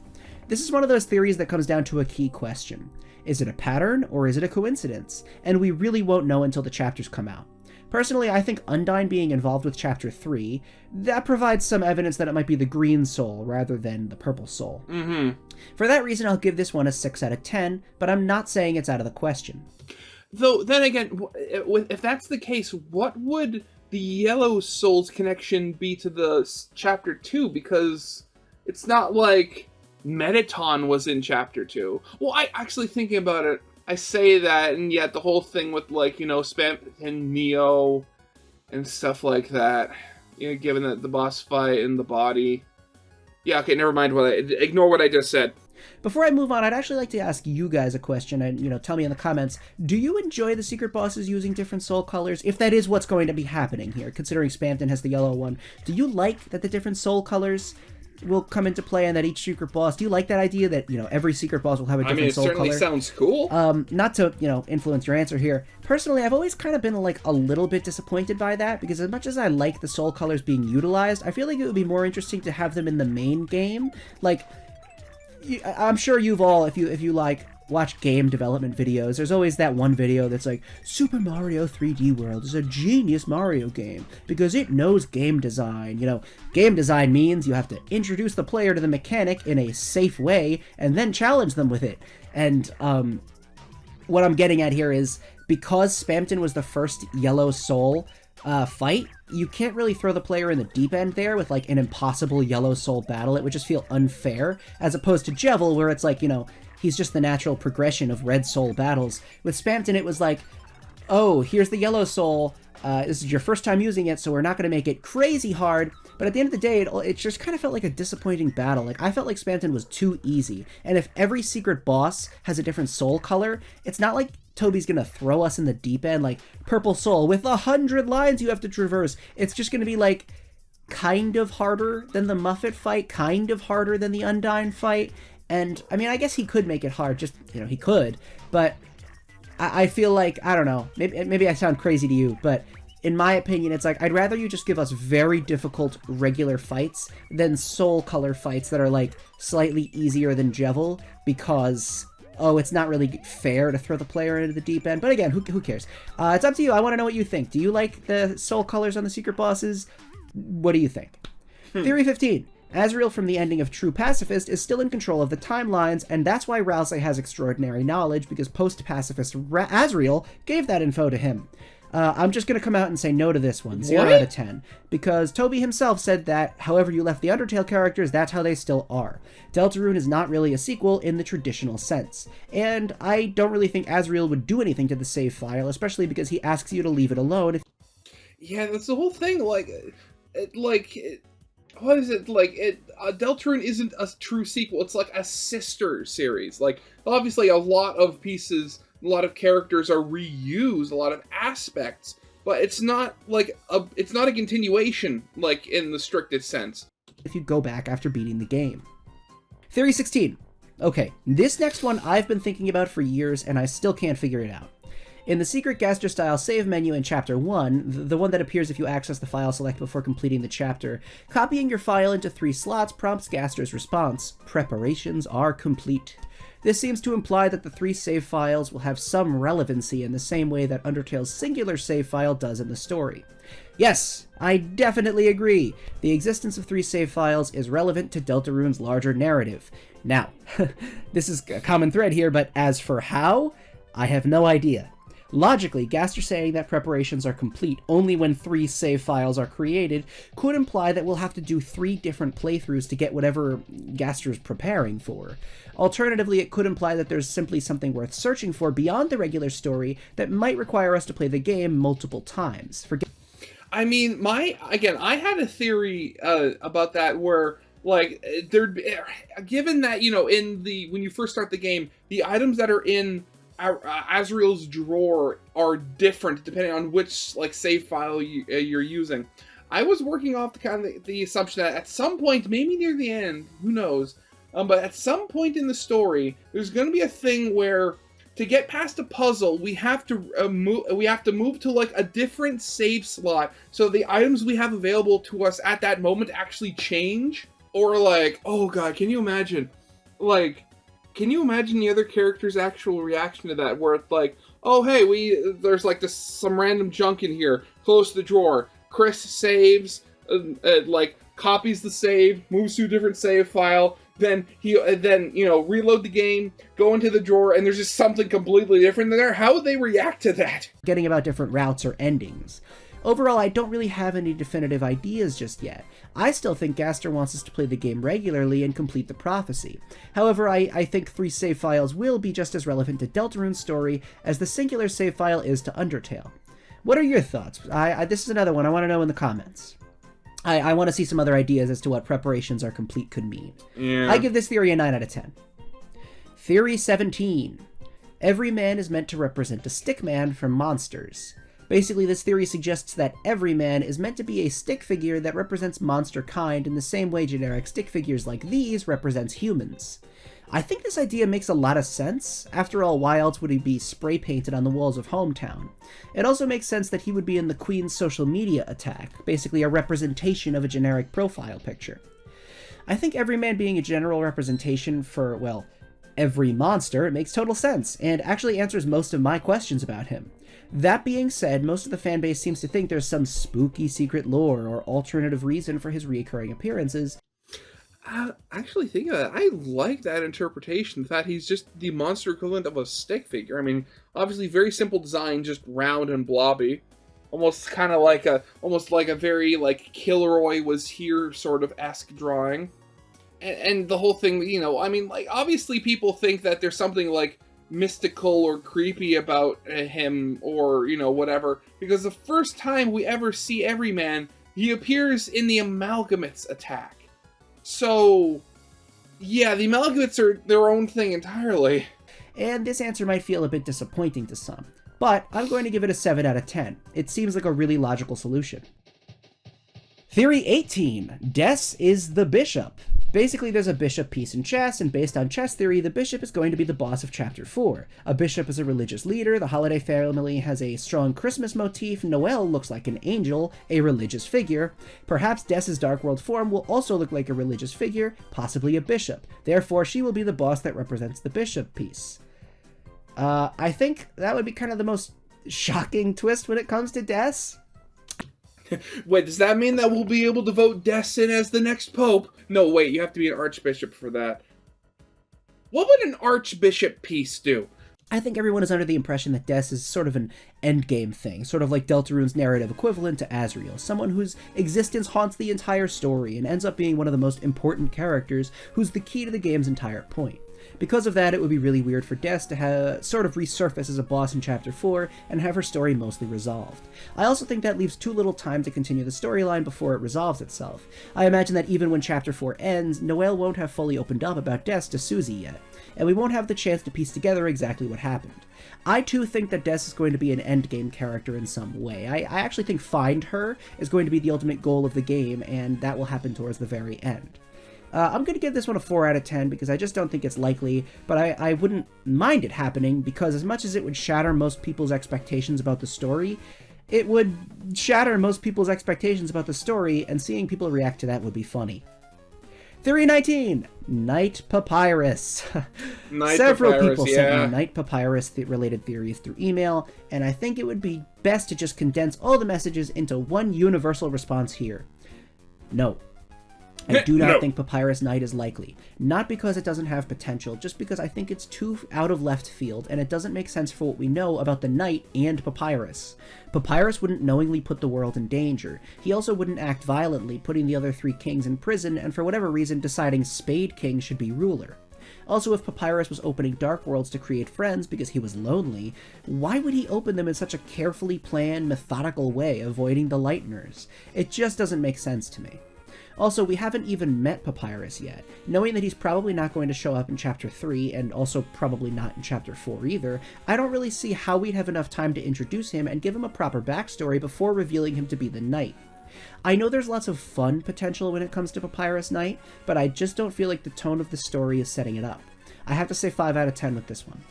This is one of those theories that comes down to a key question. Is it a pattern, or is it a coincidence? And we really won't know until the chapters come out. Personally, I think Undyne being involved with Chapter 3, that provides some evidence that it might be the green soul rather than the purple soul. Mm-hmm. For that reason, I'll give this one a 6 out of 10, but I'm not saying it's out of the question. Though, then again, if that's the case, what would the yellow soul's connection be to the Chapter 2? Because it's not like Metaton was in Chapter 2. Well, I actually, thinking about it, I say that, and yet the whole thing with, Spam and Neo and stuff like that, given that the boss fight and the body. Yeah, okay, never mind ignore what I just said. Before I move on, I'd actually like to ask you guys a question, and, tell me in the comments, do you enjoy the secret bosses using different soul colors? If that is what's going to be happening here, considering Spamton has the yellow one, do you like that the different soul colors will come into play and that each secret boss, do you like that idea that, every secret boss will have a different soul color? I mean, it certainly sounds cool. Not to, influence your answer here. Personally, I've always kind of been, like, a little bit disappointed by that, because as much as I like the soul colors being utilized, I feel like it would be more interesting to have them in the main game. Like, I'm sure you've all, if you like, watch game development videos, there's always that one video that's like, Super Mario 3D World is a genius Mario game because it knows game design. Game design means you have to introduce the player to the mechanic in a safe way and then challenge them with it. And what I'm getting at here is, because Spamton was the first Yellow Soul fight, you can't really throw the player in the deep end there with, like, an impossible Yellow Soul battle. It would just feel unfair, as opposed to Jevil, where it's like, he's just the natural progression of Red Soul battles. With Spamton, it was like, oh, here's the Yellow Soul, this is your first time using it, so we're not going to make it crazy hard, but at the end of the day, it just kind of felt like a disappointing battle. Like, I felt like Spamton was too easy, and if every secret boss has a different soul color, it's not like Toby's gonna throw us in the deep end, like, purple soul with 100 lines you have to traverse. It's just gonna be, like, kind of harder than the Muffet fight, kind of harder than the Undyne fight, and, I mean, I guess he could make it hard, just, he could, but I feel like, I don't know, maybe I sound crazy to you, but in my opinion, it's like, I'd rather you just give us very difficult regular fights than soul color fights that are, like, slightly easier than Jevil, because, oh, it's not really fair to throw the player into the deep end. But again, who cares? It's up to you. I want to know what you think. Do you like the soul colors on the secret bosses? What do you think? Theory 15. Azrael from the ending of True Pacifist is still in control of the timelines, and that's why Rousey has extraordinary knowledge, because post-pacifist Azrael gave that info to him. I'm just going to come out and say no to this one, 0 out of 10, because Toby himself said that however you left the Undertale characters, that's how they still are. Deltarune is not really a sequel in the traditional sense, and I don't really think Azrael would do anything to the save file, especially because he asks you to leave it alone. Yeah, that's the whole thing, what is it, Deltarune isn't a true sequel, it's like a sister series. Like, obviously a lot of pieces, a lot of characters are reused, a lot of aspects, but it's not like it's not a continuation, like, in the strictest sense. If you go back after beating the game. Theory 16. Okay, this next one I've been thinking about for years, and I still can't figure it out. In the secret Gaster-style save menu in Chapter 1, the one that appears if you access the file select before completing the chapter, copying your file into 3 slots prompts Gaster's response, "Preparations are complete." This seems to imply that the 3 save files will have some relevancy in the same way that Undertale's singular save file does in the story. Yes, I definitely agree. The existence of 3 save files is relevant to Deltarune's larger narrative. Now, this is a common thread here, but as for how, I have no idea. Logically, Gaster saying that preparations are complete only when 3 save files are created could imply that we'll have to do 3 different playthroughs to get whatever Gaster's preparing for. Alternatively, it could imply that there's simply something worth searching for beyond the regular story that might require us to play the game multiple times. I mean, I had a theory about that where, like, given that, when you first start the game, the items that are in Azrael's drawer are different depending on which, like, save file you're using. I was working off the assumption that at some point, maybe near the end, who knows, but at some point in the story, there's going to be a thing where to get past a puzzle, we have to move to, like, a different save slot, so the items we have available to us at that moment actually change. Or, like, oh god, can you imagine? Like, can you imagine the other character's actual reaction to that? Where it's like, oh hey, there's like some random junk in here, close the drawer. Chris saves, like copies the save, moves to a different save file. Then reload the game, go into the drawer, and there's just something completely different in there. How would they react to that? Getting about different routes or endings. Overall, I don't really have any definitive ideas just yet. I still think Gaster wants us to play the game regularly and complete the prophecy. However, I think 3 save files will be just as relevant to Deltarune's story as the singular save file is to Undertale. What are your thoughts? This is another one I want to know in the comments. I want to see some other ideas as to what preparations are complete could mean. Yeah. I give this theory a 9 out of 10. Theory 17. Every man is meant to represent a stick man from Monsters. Basically, this theory suggests that Everyman is meant to be a stick figure that represents monster kind in the same way generic stick figures like these represents humans. I think this idea makes a lot of sense. After all, why else would he be spray painted on the walls of Hometown? It also makes sense that he would be in the Queen's social media attack, basically a representation of a generic profile picture. I think Everyman being a general representation for, well, every monster, it makes total sense, and actually answers most of my questions about him. That being said, most of the fanbase seems to think there's some spooky secret lore or alternative reason for his recurring appearances. Actually, think of that. I like that interpretation, that he's just the monster equivalent of a stick figure. I mean, obviously very simple design, just round and blobby. Almost kind of like a very, like, Kilroy was here sort of esque drawing. And the whole thing, you know, I mean, like, obviously people think that there's something, like, mystical or creepy about him, or, you know, whatever. Because the first time we ever see Everyman, he appears in the Amalgamates attack. So, yeah, the Amalgamates are their own thing entirely. And this answer might feel a bit disappointing to some, but I'm going to give it a 7 out of 10. It seems like a really logical solution. Theory 18. Des is the bishop. Basically, there's a bishop piece in chess, and based on chess theory, the bishop is going to be the boss of Chapter 4. A bishop is a religious leader, the holiday family has a strong Christmas motif, Noelle looks like an angel, a religious figure. Perhaps Des's Dark World form will also look like a religious figure, possibly a bishop. Therefore, she will be the boss that represents the bishop piece. I think that would be kind of the most shocking twist when it comes to Des. Wait, does that mean that we'll be able to vote Des in as the next pope? No, wait, you have to be an archbishop for that. What would an archbishop piece do? I think everyone is under the impression that Des is sort of an endgame thing, sort of like Deltarune's narrative equivalent to Azriel, someone whose existence haunts the entire story and ends up being one of the most important characters who's the key to the game's entire point. Because of that, it would be really weird for Des to sort of resurface as a boss in Chapter 4 and have her story mostly resolved. I also think that leaves too little time to continue the storyline before it resolves itself. I imagine that even when Chapter 4 ends, Noelle won't have fully opened up about Des to Susie yet, and we won't have the chance to piece together exactly what happened. I too think that Des is going to be an endgame character in some way. I actually think Find Her is going to be the ultimate goal of the game, and that will happen towards the very end. I'm going to give this one a 4 out of 10 because I just don't think it's likely, but I wouldn't mind it happening because as much as it would shatter most people's expectations about the story, it would shatter most people's expectations about the story, and seeing people react to that would be funny. Theory 19! Night Papyrus. Several people sent me Night Papyrus related theories through email, and I think it would be best to just condense all the messages into one universal response here. No. I do not think Papyrus Knight is likely. Not because it doesn't have potential, just because I think it's too out of left field, and it doesn't make sense for what we know about the Knight and Papyrus. Papyrus wouldn't knowingly put the world in danger. He also wouldn't act violently, putting the other 3 kings in prison, and for whatever reason deciding Spade King should be ruler. Also, if Papyrus was opening Dark Worlds to create friends because he was lonely, why would he open them in such a carefully planned, methodical way, avoiding the Lighteners? It just doesn't make sense to me. Also, we haven't even met Papyrus yet. Knowing that he's probably not going to show up in Chapter 3, and also probably not in Chapter 4 either, I don't really see how we'd have enough time to introduce him and give him a proper backstory before revealing him to be the Knight. I know there's lots of fun potential when it comes to Papyrus Knight, but I just don't feel like the tone of the story is setting it up. I have to say 5 out of 10 with this one.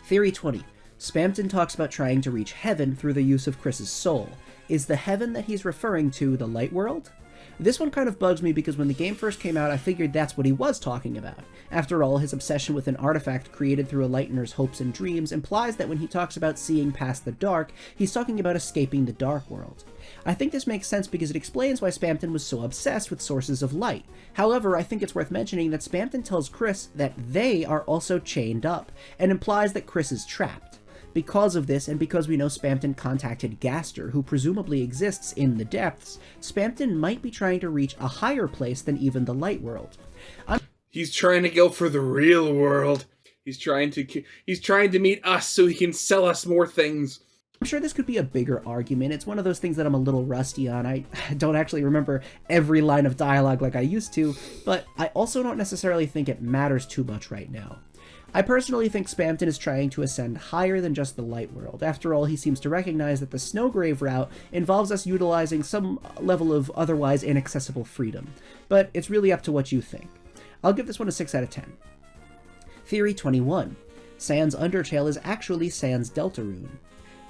Theory 20. Spamton talks about trying to reach heaven through the use of Chris's soul. Is the heaven that he's referring to the light world? This one kind of bugs me because when the game first came out, I figured that's what he was talking about. After all, his obsession with an artifact created through a Lightener's hopes and dreams implies that when he talks about seeing past the dark, he's talking about escaping the dark world. I think this makes sense because it explains why Spamton was so obsessed with sources of light. However, I think it's worth mentioning that Spamton tells Chris that they are also chained up, and implies that Chris is trapped. Because of this, and because we know Spamton contacted Gaster, who presumably exists in the depths, Spamton might be trying to reach a higher place than even the light world. He's trying to go for the real world. He's trying to meet us so he can sell us more things. I'm sure this could be a bigger argument. It's one of those things that I'm a little rusty on. I don't actually remember every line of dialogue like I used to, but I also don't necessarily think it matters too much right now. I personally think Spamton is trying to ascend higher than just the light world. After all, he seems to recognize that the Snowgrave route involves us utilizing some level of otherwise inaccessible freedom. But it's really up to what you think. I'll give this one a 6 out of 10. Theory 21. Sans Undertale is actually Sans Deltarune.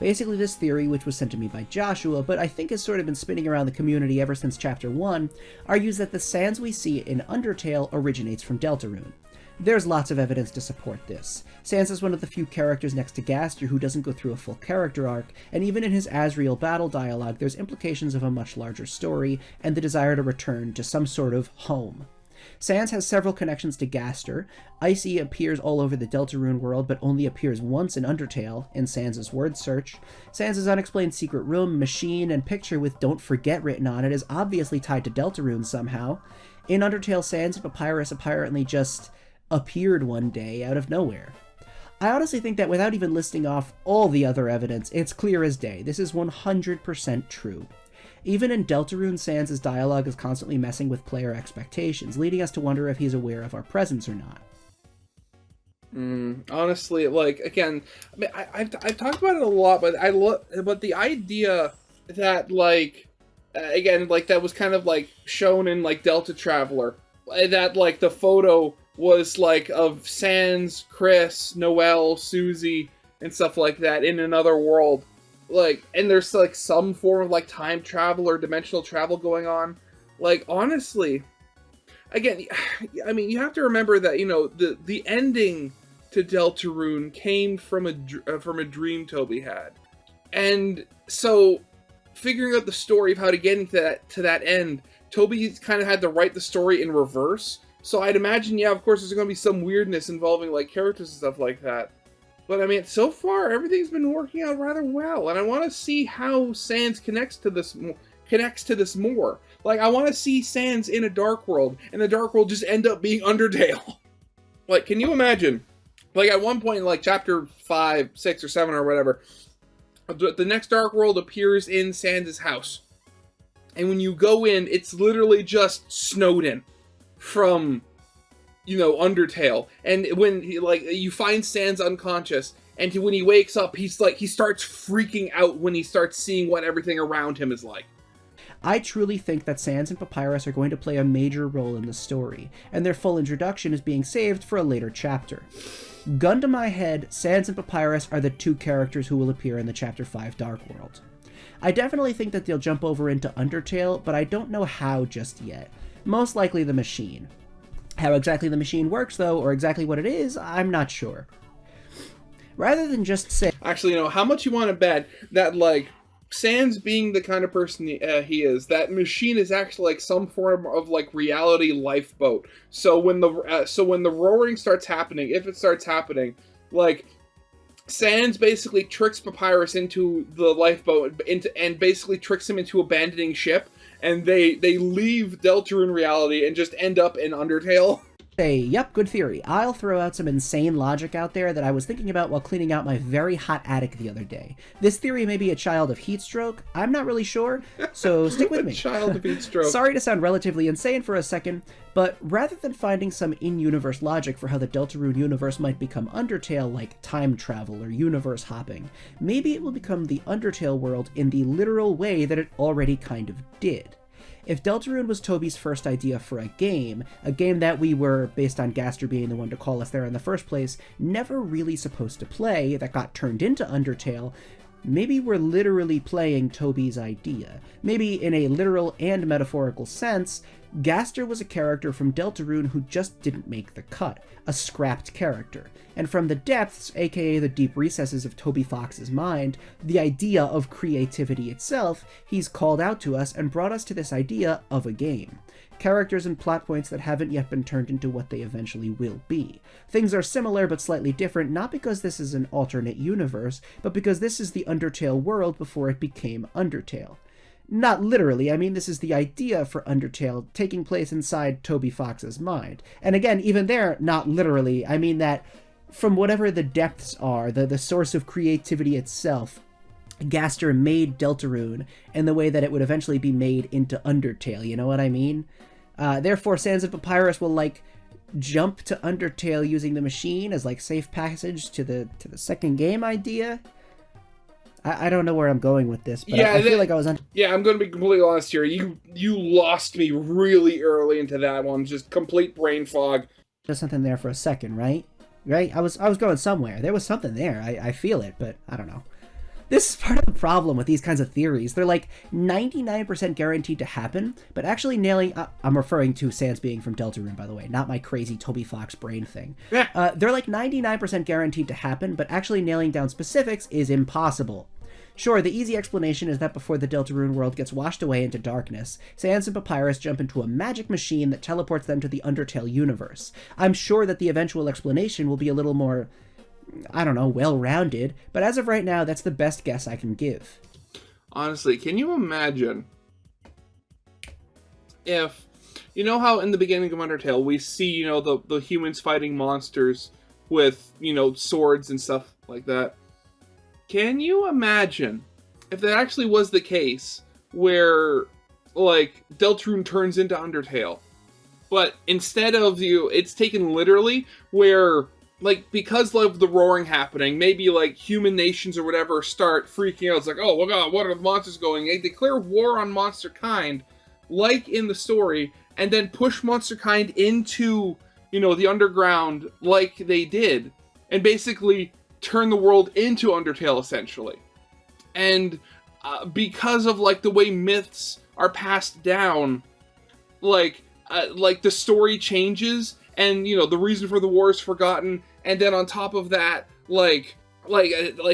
Basically, this theory, which was sent to me by Joshua, but I think has sort of been spinning around the community ever since Chapter 1, argues that the Sans we see in Undertale originates from Deltarune. There's lots of evidence to support this. Sans is one of the few characters next to Gaster who doesn't go through a full character arc, and even in his Asriel battle dialogue, there's implications of a much larger story, and the desire to return to some sort of home. Sans has several connections to Gaster. Icy appears all over the Deltarune world, but only appears once in Undertale, in Sans' word search. Sans' unexplained secret room, machine, and picture with Don't Forget written on it is obviously tied to Deltarune somehow. In Undertale, Sans and Papyrus apparently just appeared one day out of nowhere. I honestly think that without even listing off all the other evidence, it's clear as day. This is 100% true. Even in Deltarune, Sans' dialogue is constantly messing with player expectations, leading us to wonder if he's aware of our presence or not. Honestly, like, again, I mean, I've talked about it a lot, but but the idea that, like, again, like, that was kind of, like, shown in, like, Delta Traveler, that, like, the photo was, like, of Sans, Chris, Noelle, Susie, and stuff like that in another world. Like, and there's, like, some form of, like, time travel or dimensional travel going on. Like, honestly, again, I mean, you have to remember that, you know, the ending to Deltarune came from a dream Toby had. And so, figuring out the story of how to get into that end, Toby kind of had to write the story in reverse. So I'd imagine, yeah, of course, there's going to be some weirdness involving, like, characters and stuff like that. But, I mean, so far, everything's been working out rather well, and I want to see how Sans connects to this more. Like, I want to see Sans in a Dark World, and the Dark World just end up being Undertale. Like, can you imagine? Like, at one point in, like, Chapter 5, 6, or 7, or whatever, the next Dark World appears in Sans' house. And when you go in, it's literally just Snowden from, you know, Undertale. And when you find Sans unconscious, and when he wakes up, he starts freaking out when he starts seeing what everything around him is like. I truly think that Sans and Papyrus are going to play a major role in the story, and their full introduction is being saved for a later chapter. Gun to my head, Sans and Papyrus are the two characters who will appear in the Chapter 5 Dark World. I definitely think that they'll jump over into Undertale, but I don't know how just yet. Most likely the machine. How exactly the machine works, though, or exactly what it is, I'm not sure. Rather than just say... Actually, you know, how much you want to bet that, like, Sans being the kind of person he is, that machine is actually, like, some form of, like, reality lifeboat. So when the roaring starts happening, if it starts happening, like, Sans basically tricks Papyrus into the lifeboat, and basically tricks him into abandoning ship, and they leave Deltarune reality and just end up in Undertale. Say, yep, good theory. I'll throw out some insane logic out there that I was thinking about while cleaning out my very hot attic the other day. This theory may be a child of heat stroke. I'm not really sure, so stick with me. Child of heat stroke. Sorry to sound relatively insane for a second, but rather than finding some in-universe logic for how the Deltarune universe might become Undertale, like time travel or universe hopping, maybe it will become the Undertale world in the literal way that it already kind of did. If Deltarune was Toby's first idea for a game that we were, based on Gaster being the one to call us there in the first place, never really supposed to play, that got turned into Undertale, maybe we're literally playing Toby's idea. Maybe in a literal and metaphorical sense, Gaster was a character from Deltarune who just didn't make the cut, a scrapped character. And from the depths, aka the deep recesses of Toby Fox's mind, the idea of creativity itself, he's called out to us and brought us to this idea of a game. Characters and plot points that haven't yet been turned into what they eventually will be. Things are similar but slightly different, not because this is an alternate universe, but because this is the Undertale world before it became Undertale. Not literally, I mean this is the idea for Undertale taking place inside Toby Fox's mind. And again, even there, not literally, I mean that from whatever the depths are, the source of creativity itself, Gaster made Deltarune in the way that it would eventually be made into Undertale, you know what I mean? Therefore, Sans and Papyrus will, like, jump to Undertale using the machine as like safe passage to the second game idea. I don't know where I'm going with this, but I feel like I was on. Yeah, I'm going to be completely honest here. You lost me really early into that one. Just complete brain fog. There's something there for a second, right? Right? I was going somewhere. There was something there. I feel it, but I don't know. This is part of the problem with these kinds of theories. They're like 99% guaranteed to happen, but actually nailing... I'm referring to Sans being from Deltarune, by the way, not my crazy Toby Fox brain thing. They're like 99% guaranteed to happen, but actually nailing down specifics is impossible. Sure, the easy explanation is that before the Deltarune world gets washed away into darkness, Sans and Papyrus jump into a magic machine that teleports them to the Undertale universe. I'm sure that the eventual explanation will be a little more, I don't know, well-rounded, but as of right now, that's the best guess I can give. Honestly, can you imagine if, you know how in the beginning of Undertale we see, you know, the humans fighting monsters with, you know, swords and stuff like that? Can you imagine if that actually was the case, where, like, Deltarune turns into Undertale, but instead of it's taken literally, where, like, because of the roaring happening, maybe, like, human nations or whatever start freaking out. It's like, oh, my god, what are the monsters going? They declare war on monster kind, like in the story, and then push monster kind into, you know, the underground like they did, and basically turn the world into Undertale, essentially. And because of, like, the way myths are passed down, like the story changes, and, you know, the reason for the war is forgotten, and then on top of that, like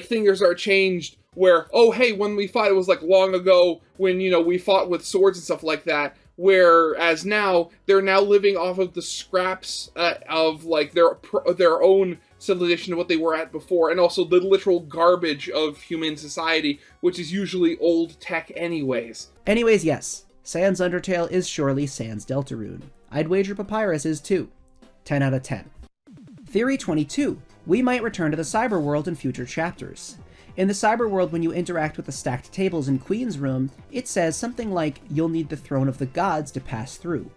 things are changed, where, oh, hey, when we fought, it was, like, long ago, when, you know, we fought with swords and stuff like that, whereas now, they're now living off of the scraps of, like, their own civilization of what they were at before, and also the literal garbage of human society, which is usually old tech anyways. Anyways, yes, Sans Undertale is surely Sans Deltarune. I'd wager Papyrus is too. 10 out of 10. Theory 22. We might return to the cyber world in future chapters. In the cyber world, when you interact with the stacked tables in Queen's room, it says something like, you'll need the Throne of the Gods to pass through.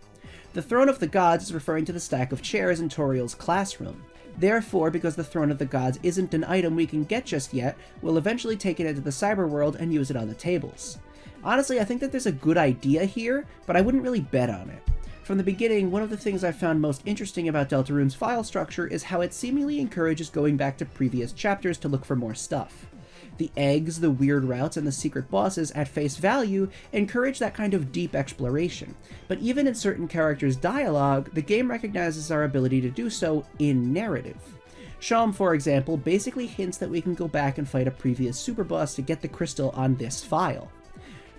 The Throne of the Gods is referring to the stack of chairs in Toriel's classroom. Therefore, because the Throne of the Gods isn't an item we can get just yet, we'll eventually take it into the cyber world and use it on the tables. Honestly, I think that there's a good idea here, but I wouldn't really bet on it. From the beginning, one of the things I found most interesting about Deltarune's file structure is how it seemingly encourages going back to previous chapters to look for more stuff. The eggs, the weird routes, and the secret bosses at face value encourage that kind of deep exploration, but even in certain characters' dialogue, the game recognizes our ability to do so in narrative. Sham, for example, basically hints that we can go back and fight a previous super boss to get the crystal on this file.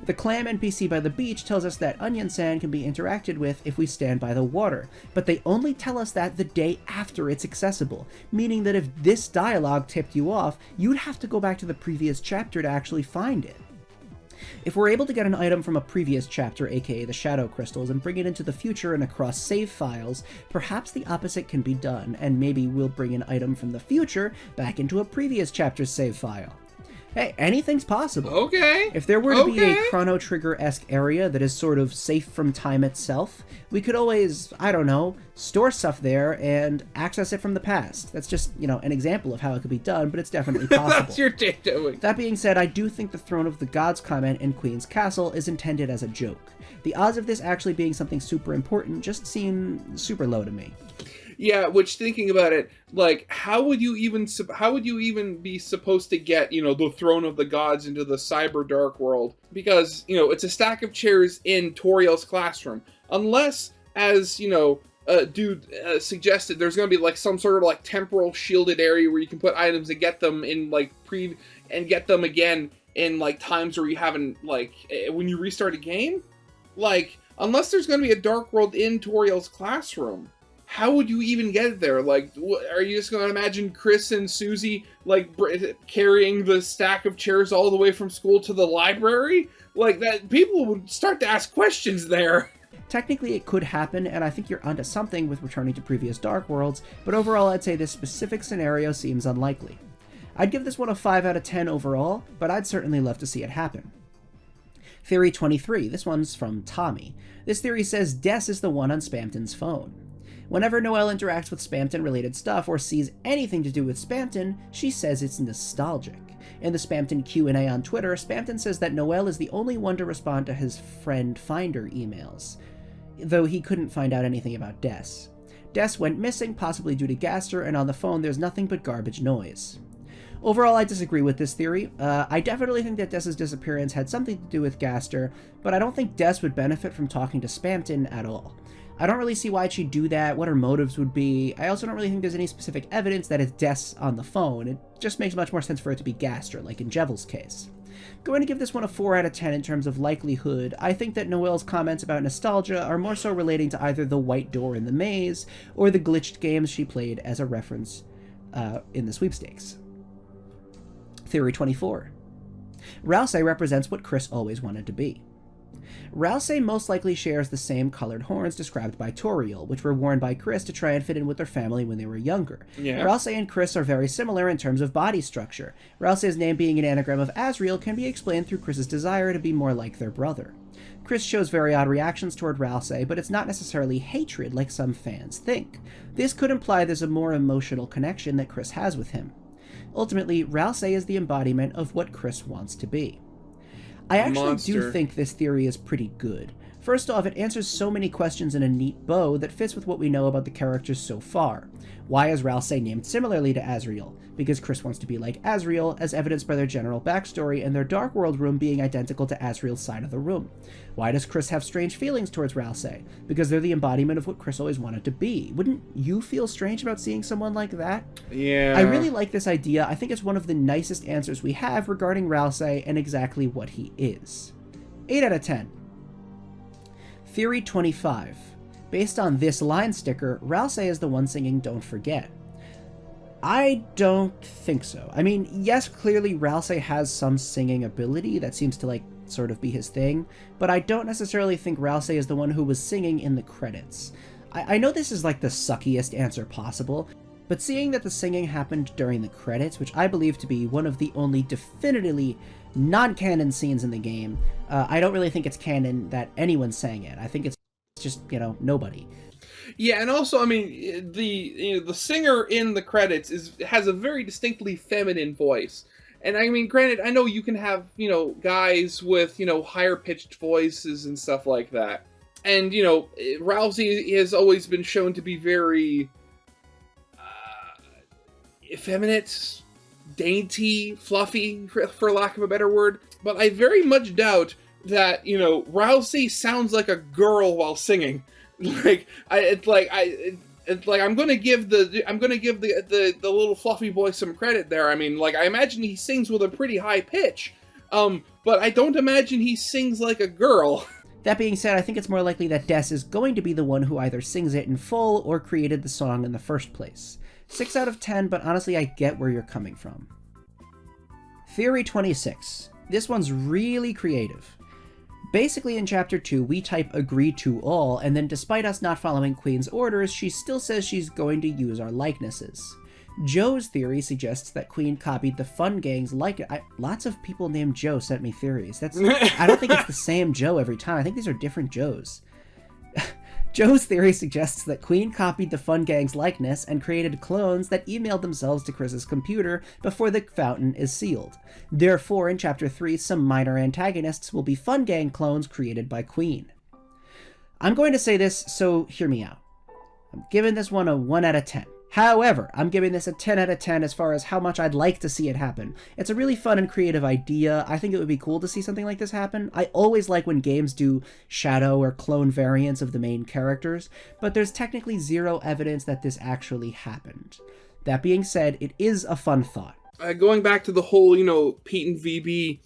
The clam NPC by the beach tells us that onion sand can be interacted with if we stand by the water, but they only tell us that the day after it's accessible, meaning that if this dialogue tipped you off, you'd have to go back to the previous chapter to actually find it. If we're able to get an item from a previous chapter, aka the shadow crystals, and bring it into the future and across save files, perhaps the opposite can be done, and maybe we'll bring an item from the future back into a previous chapter's save file. Hey, anything's possible. Okay. If there were to be a Chrono Trigger-esque area that is sort of safe from time itself, we could always, I don't know, store stuff there and access it from the past. That's just, you know, an example of how it could be done, but it's definitely possible. That's your day doing. That being said, I do think the Throne of the Gods comment in Queen's Castle is intended as a joke. The odds of this actually being something super important just seem super low to me. Yeah, which, thinking about it, like, how would you even be supposed to get, you know, the Throne of the Gods into the cyber dark world? Because, you know, it's a stack of chairs in Toriel's classroom. Unless, as, you know, suggested, there's going to be, like, some sort of, like, temporal shielded area where you can put items and get them in, like, and get them again in, like, times where you haven't, like, when you restart a game? Like, unless there's going to be a dark world in Toriel's classroom, how would you even get there? Like, are you just going to imagine Chris and Susie, like, carrying the stack of chairs all the way from school to the library? Like, that, people would start to ask questions there. Technically, it could happen, and I think you're onto something with returning to previous Dark Worlds, but overall, I'd say this specific scenario seems unlikely. I'd give this one a 5 out of 10 overall, but I'd certainly love to see it happen. Theory 23. This one's from Tommy. This theory says Des is the one on Spamton's phone. Whenever Noelle interacts with Spamton-related stuff or sees anything to do with Spamton, she says it's nostalgic. In the Spamton Q&A on Twitter, Spamton says that Noelle is the only one to respond to his friend Finder emails, though he couldn't find out anything about Des. Des went missing, possibly due to Gaster, and on the phone there's nothing but garbage noise. Overall, I disagree with this theory. I definitely think that Des's disappearance had something to do with Gaster, but I don't think Des would benefit from talking to Spamton at all. I don't really see why she'd do that, what her motives would be. I also don't really think there's any specific evidence that it's Des on the phone. It just makes much more sense for it to be Gaster, like in Jevel's case. I'm going to give this one a 4 out of 10 in terms of likelihood. I think that Noelle's comments about nostalgia are more so relating to either the white door in the maze, or the glitched games she played as a reference in the sweepstakes. Theory 24. Rousey represents what Chris always wanted to be. Rousey most likely shares the same colored horns described by Toriel, which were worn by Chris to try and fit in with their family when they were younger. Yeah. Rousey and Chris are very similar in terms of body structure. Rousey's name being an anagram of Azriel can be explained through Chris's desire to be more like their brother. Chris shows very odd reactions toward Rousey, but it's not necessarily hatred like some fans think. This could imply there's a more emotional connection that Chris has with him. Ultimately, Rousey is the embodiment of what Chris wants to be. I actually do think this theory is pretty good. First off, it answers so many questions in a neat bow that fits with what we know about the characters so far. Why is Rousey named similarly to Azriel? Because Chris wants to be like Azriel, as evidenced by their general backstory and their Dark World room being identical to Azriel's side of the room. Why does Chris have strange feelings towards Rousey? Because they're the embodiment of what Chris always wanted to be. Wouldn't you feel strange about seeing someone like that? Yeah. I really like this idea. I think it's one of the nicest answers we have regarding Rousey and exactly what he is. 8 out of 10. Theory 25. Based on this line sticker, Rousey is the one singing Don't Forget. I don't think so. I mean, yes, clearly Rousey has some singing ability that seems to, sort of be his thing, but I don't necessarily think Rousey is the one who was singing in the credits. I know this is the suckiest answer possible, but seeing that the singing happened during the credits, which I believe to be one of the only definitively non-canon scenes in the game, I don't really think it's canon that anyone sang it. I think it's just, nobody. Yeah, and also, I mean, the singer in the credits has a very distinctly feminine voice. And I mean, granted, I know you can have, guys with, higher pitched voices and stuff like that. And, Rousey has always been shown to be very effeminate, dainty, fluffy, for lack of a better word. But I very much doubt that, Rousey sounds like a girl while singing. I'm gonna give the little fluffy boy some credit there. I mean, I imagine he sings with a pretty high pitch, but I don't imagine he sings like a girl. That being said, I think it's more likely that Des is going to be the one who either sings it in full or created the song in the first place. 6 out of 10, but honestly, I get where you're coming from. Theory 26. This one's really creative. Basically, in Chapter 2, we type agree to all, and then despite us not following Queen's orders, she still says she's going to use our likenesses. Joe's theory suggests that Queen copied the Fun Gang's lots of people named Joe sent me theories. I don't think it's the same Joe every time. I think these are different Joes. Joe's theory suggests that Queen copied the Fun Gang's likeness and created clones that emailed themselves to Chris's computer before the fountain is sealed. Therefore, in Chapter 3, some minor antagonists will be Fun Gang clones created by Queen. I'm going to say this, so hear me out. I'm giving this one a 1 out of 10. However, I'm giving this a 10 out of 10 as far as how much I'd like to see it happen. It's a really fun and creative idea. I think it would be cool to see something like this happen. I always like when games do shadow or clone variants of the main characters, but there's technically zero evidence that this actually happened. That being said, it is a fun thought. Going back to the whole, Pete and VB,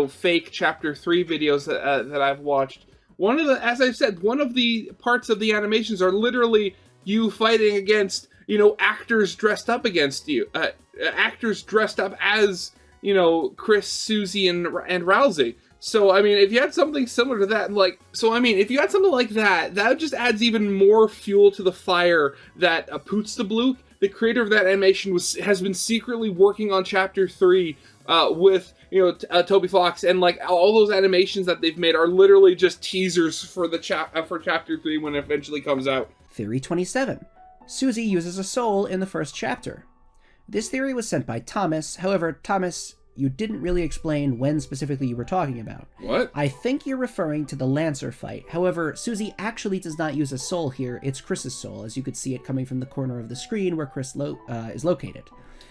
fake Chapter 3 videos that I've watched, as I've said, one of the parts of the animations are literally you fighting against actors dressed up against you. Actors dressed up as, Chris, Susie, and Rousey. So, I mean, if you had something similar to that, if you had something like that, that just adds even more fuel to the fire that Poots the Bloop, the creator of that animation, has been secretly working on Chapter 3 with, Toby Fox, and, all those animations that they've made are literally just teasers for for Chapter 3 when it eventually comes out. Theory 27. Susie uses a soul in the first chapter. This theory was sent by Thomas. However, Thomas, you didn't really explain when specifically you were talking about. What? I think you're referring to the Lancer fight. However, Susie actually does not use a soul here. It's Chris's soul, as you could see it coming from the corner of the screen where Chris is located.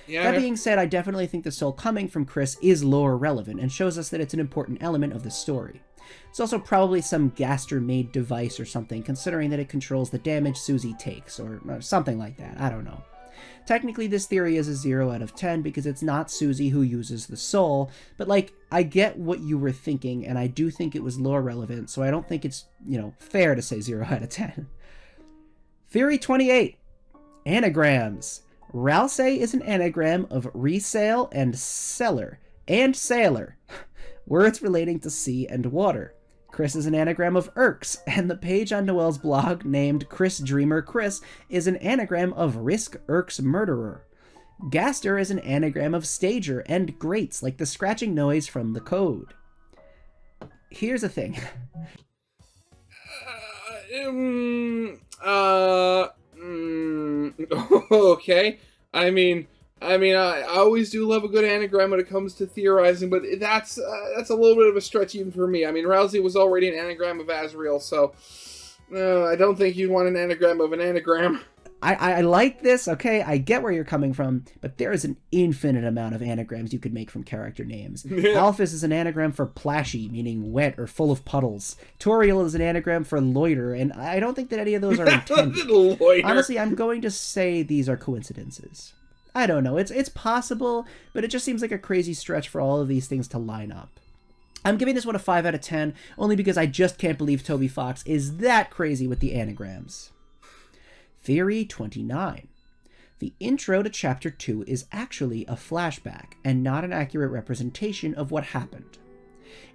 Yeah. That being said, I definitely think the soul coming from Chris is lore relevant and shows us that it's an important element of the story. It's also probably some Gaster-made device or something, considering that it controls the damage Susie takes, or something like that. I don't know. Technically, this theory is a 0 out of 10 because it's not Susie who uses the soul, but, I get what you were thinking, and I do think it was lore relevant, so I don't think it's, fair to say 0 out of 10. Theory 28. Anagrams. Ralsei is an anagram of resale and seller, and sailor, words relating to sea and water. Chris is an anagram of irks, and the page on Noelle's blog named Chris Dreamer Chris is an anagram of risk irks murderer. Gaster is an anagram of stager and grates, like the scratching noise from the code. Here's the thing. Okay. I always do love a good anagram when it comes to theorizing, but that's a little bit of a stretch even for me. I mean, Rousey was already an anagram of Azrael, so I don't think you'd want an anagram of an anagram. I like this, okay? I get where you're coming from, but there is an infinite amount of anagrams you could make from character names. Alphys is an anagram for plashy, meaning wet or full of puddles. Toriel is an anagram for loiter, and I don't think that any of those are intended. Honestly, I'm going to say these are coincidences. I don't know. It's possible, but it just seems like a crazy stretch for all of these things to line up. I'm giving this one a 5 out of 10, only because I just can't believe Toby Fox is that crazy with the anagrams. Theory 29. The intro to Chapter 2 is actually a flashback, and not an accurate representation of what happened.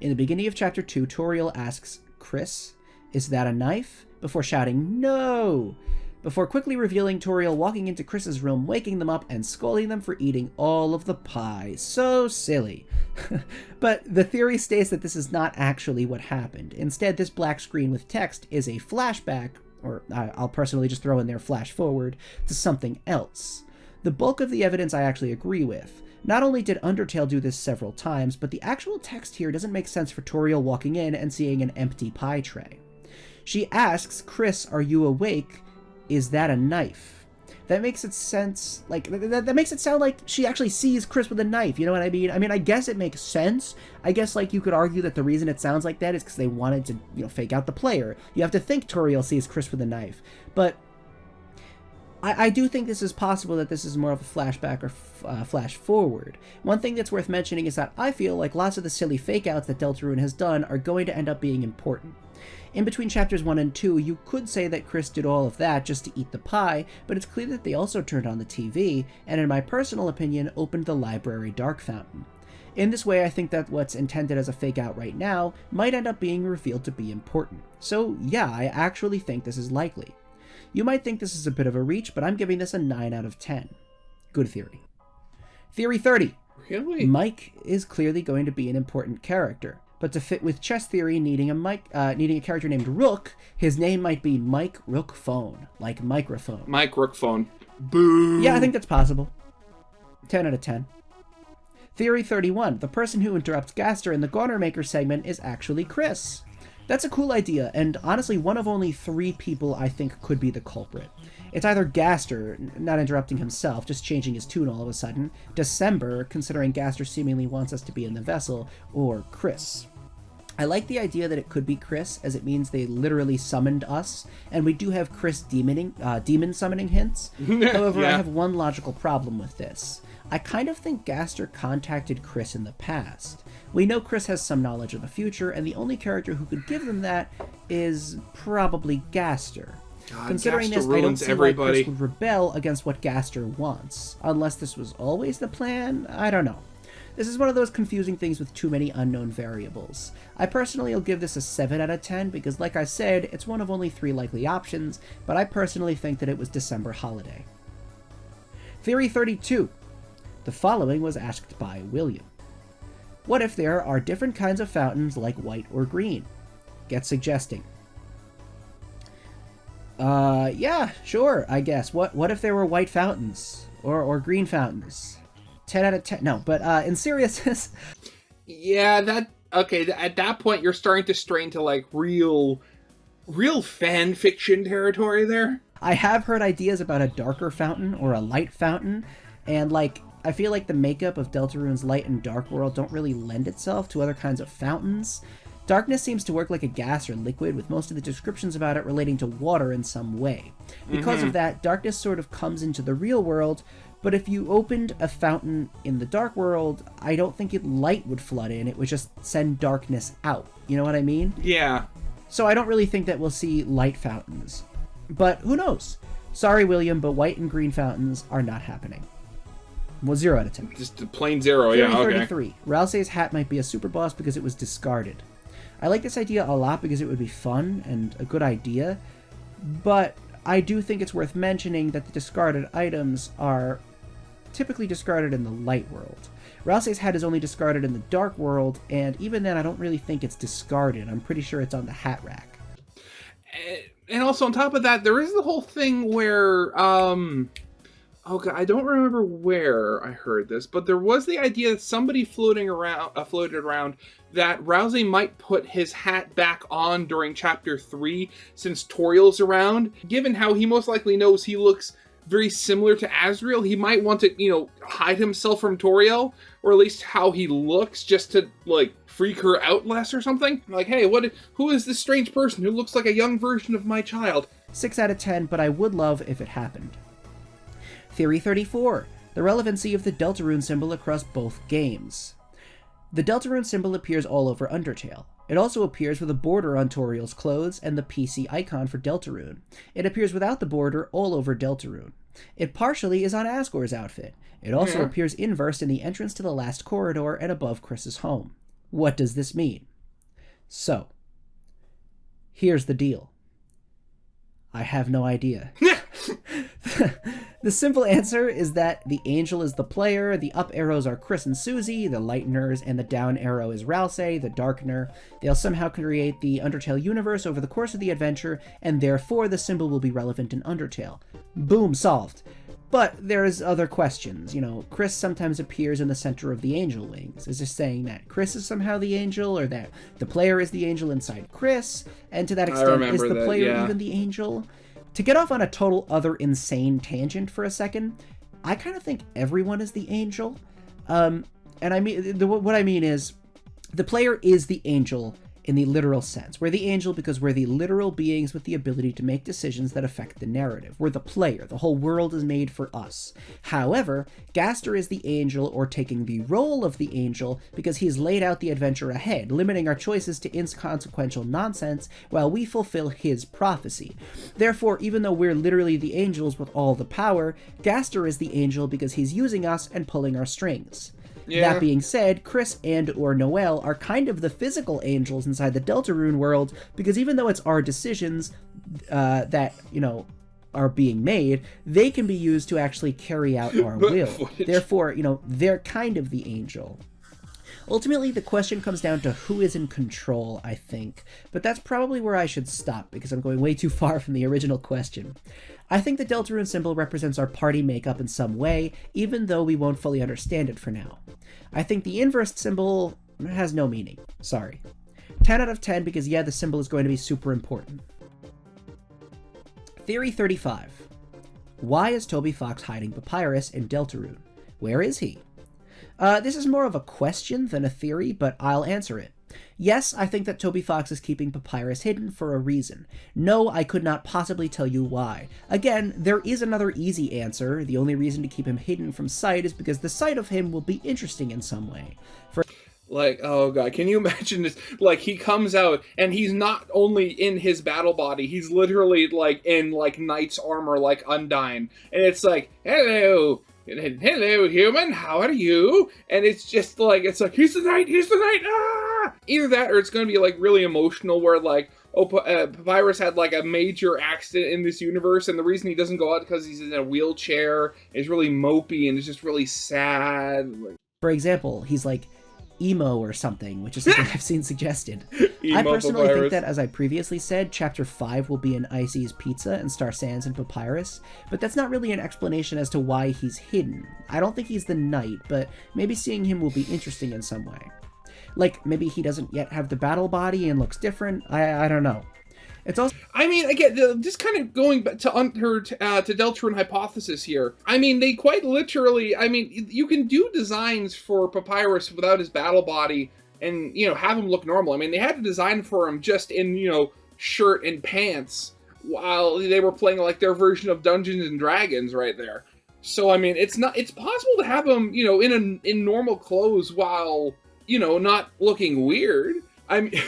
In the beginning of Chapter 2, Toriel asks Chris, "Is that a knife?" before shouting, "No!" before quickly revealing Toriel walking into Chris's room, waking them up, and scolding them for eating all of the pie. So silly. But the theory states that this is not actually what happened. Instead, this black screen with text is a flashback, or I'll personally just throw in there flash forward, to something else. The bulk of the evidence I actually agree with. Not only did Undertale do this several times, but the actual text here doesn't make sense for Toriel walking in and seeing an empty pie tray. She asks Chris, "Are you awake? Is that a knife?" That makes it sense, that makes it sound like she actually sees Chris with a knife, you know what I mean? I mean, I guess it makes sense. I guess, you could argue that the reason it sounds like that is because they wanted to, fake out the player. You have to think Toriel sees Chris with a knife. But I do think this is possible that this is more of a flashback or flash forward. One thing that's worth mentioning is that I feel like lots of the silly fake outs that Deltarune has done are going to end up being important. In between chapters 1 and 2, you could say that Chris did all of that just to eat the pie, but it's clear that they also turned on the TV, and in my personal opinion, opened the library dark fountain. In this way, I think that what's intended as a fake out right now might end up being revealed to be important. So yeah, I actually think this is likely. You might think this is a bit of a reach, but I'm giving this a 9 out of 10. Good theory. Theory 30. Really? Mike is clearly going to be an important character. But to fit with chess theory needing a character named Rook, his name might be Mike Rook Phone, like microphone. Mike Rook Phone. Boo! Yeah, I think that's possible. 10 out of 10. Theory 31. The person who interrupts Gaster in the Goner Maker segment is actually Chris. That's a cool idea, and honestly one of only 3 people I think could be the culprit. It's either Gaster, not interrupting himself, just changing his tune all of a sudden, December, considering Gaster seemingly wants us to be in the vessel, or Chris. I like the idea that it could be Chris, as it means they literally summoned us, and we do have Chris demon summoning hints. However, yeah. I have one logical problem with this. I kind of think Gaster contacted Chris in the past. We know Chris has some knowledge of the future, and the only character who could give them that is probably Gaster. God, Considering Gaster this, I don't see why Chris would rebel against what Gaster wants. Unless this was always the plan, I don't know. This is one of those confusing things with too many unknown variables. I personally will give this a 7 out of 10 because, like I said, it's one of only 3 likely options, but I personally think that it was December holiday. Theory 32. The following was asked by William. What if there are different kinds of fountains like white or green? Get suggesting. Yeah, sure, I guess. What if there were white fountains? Or green fountains? 10 out of 10. No, but in seriousness... Yeah, okay, at that point you're starting to strain to, like, real fan fiction territory there. I have heard ideas about a darker fountain or a light fountain, and, like, I feel like the makeup of Deltarune's light and dark world don't really lend itself to other kinds of fountains. Darkness seems to work like a gas or liquid, with most of the descriptions about it relating to water in some way. Because of that, darkness sort of comes into the real world, but if you opened a fountain in the dark world, I don't think light would flood in, it would just send darkness out. You know what I mean? Yeah. So I don't really think that we'll see light fountains. But who knows? Sorry, William, but white and green fountains are not happening. Well, 0 out of 10. Just a plain 0, yeah, okay. 33. Ralsei's hat might be a super boss because it was discarded. I like this idea a lot because it would be fun and a good idea, but I do think it's worth mentioning that the discarded items are typically discarded in the light world. Ralsei's hat is only discarded in the dark world, and even then I don't really think it's discarded. I'm pretty sure it's on the hat rack. And also on top of that, there is the whole thing where, oh god, I don't remember where I heard this, but there was the idea that somebody floated around that Rousey might put his hat back on during Chapter 3 since Toriel's around. Given how he most likely knows he looks very similar to Azrael, he might want to, hide himself from Toriel, or at least how he looks, just to, like, freak her out less or something. Like, hey, who is this strange person who looks like a young version of my child? 6 out of 10, but I would love if it happened. Theory 34. The relevancy of the Deltarune symbol across both games. The Deltarune symbol appears all over Undertale. It also appears with a border on Toriel's clothes and the PC icon for Deltarune. It appears without the border all over Deltarune. It partially is on Asgore's outfit. It also appears inversed in the entrance to the last corridor and above Chris's home. What does this mean? So, here's the deal. I have no idea. The simple answer is that the angel is the player, the up arrows are Chris and Susie, the lighteners, and the down arrow is Ralsei, the darkener. They'll somehow create the Undertale universe over the course of the adventure, and therefore the symbol will be relevant in Undertale. Boom, solved. But there's other questions. Chris sometimes appears in the center of the angel wings. Is this saying that Chris is somehow the angel, or that the player is the angel inside Chris? And to that extent, is the player even the angel? To get off on a total other insane tangent for a second, I kind of think everyone is the angel. And I mean, what I mean is, the player is the angel in the literal sense. We're the angel because we're the literal beings with the ability to make decisions that affect the narrative. We're the player. The whole world is made for us. However, Gaster is the angel, or taking the role of the angel, because he's laid out the adventure ahead, limiting our choices to inconsequential nonsense while we fulfill his prophecy. Therefore, even though we're literally the angels with all the power, Gaster is the angel because he's using us and pulling our strings. Yeah. That being said, Chris and or Noelle are kind of the physical angels inside the Deltarune world, because even though it's our decisions that, are being made, they can be used to actually carry out our will. Therefore, they're kind of the angel. Ultimately, the question comes down to who is in control, I think. But that's probably where I should stop, because I'm going way too far from the original question. I think the Deltarune symbol represents our party makeup in some way, even though we won't fully understand it for now. I think the inverse symbol has no meaning. Sorry. 10 out of 10 because, yeah, the symbol is going to be super important. Theory 35. Why is Toby Fox hiding Papyrus in Deltarune? Where is he? This is more of a question than a theory, but I'll answer it. Yes, I think that Toby Fox is keeping Papyrus hidden for a reason. No, I could not possibly tell you why. Again, there is another easy answer. The only reason to keep him hidden from sight is because the sight of him will be interesting in some way. Like, oh god, can you imagine this? Like, he comes out, and he's not only in his battle body, he's literally, like, in, like, knight's armor, like Undyne. And it's like, hello, and hello, human, how are you? And it's just like, he's the knight, ah! Either that, or it's going to be, like, really emotional, where, like, Papyrus had, like, a major accident in this universe, and the reason he doesn't go out because he's in a wheelchair, is really mopey, and is just really sad. Like, for example, he's, like, emo or something, which is something I've seen suggested. I personally Papyrus. think that, as I previously said, Chapter 5 will be in Icy's Pizza and star Sans and Papyrus, but that's not really an explanation as to why he's hidden. I don't think he's the knight, but maybe seeing him will be interesting in some way. Like, maybe he doesn't yet have the battle body and looks different. I don't know. It's also... I mean, again, just kind of going back to Deltarune hypothesis here. I mean, they quite literally... I mean, you can do designs for Papyrus without his battle body and, you know, have him look normal. I mean, they had to design for him just in, you know, shirt and pants while they were playing, like, their version of Dungeons and Dragons right there. So, I mean, it's possible to have him, you know, in normal clothes while, you know, not looking weird. I mean,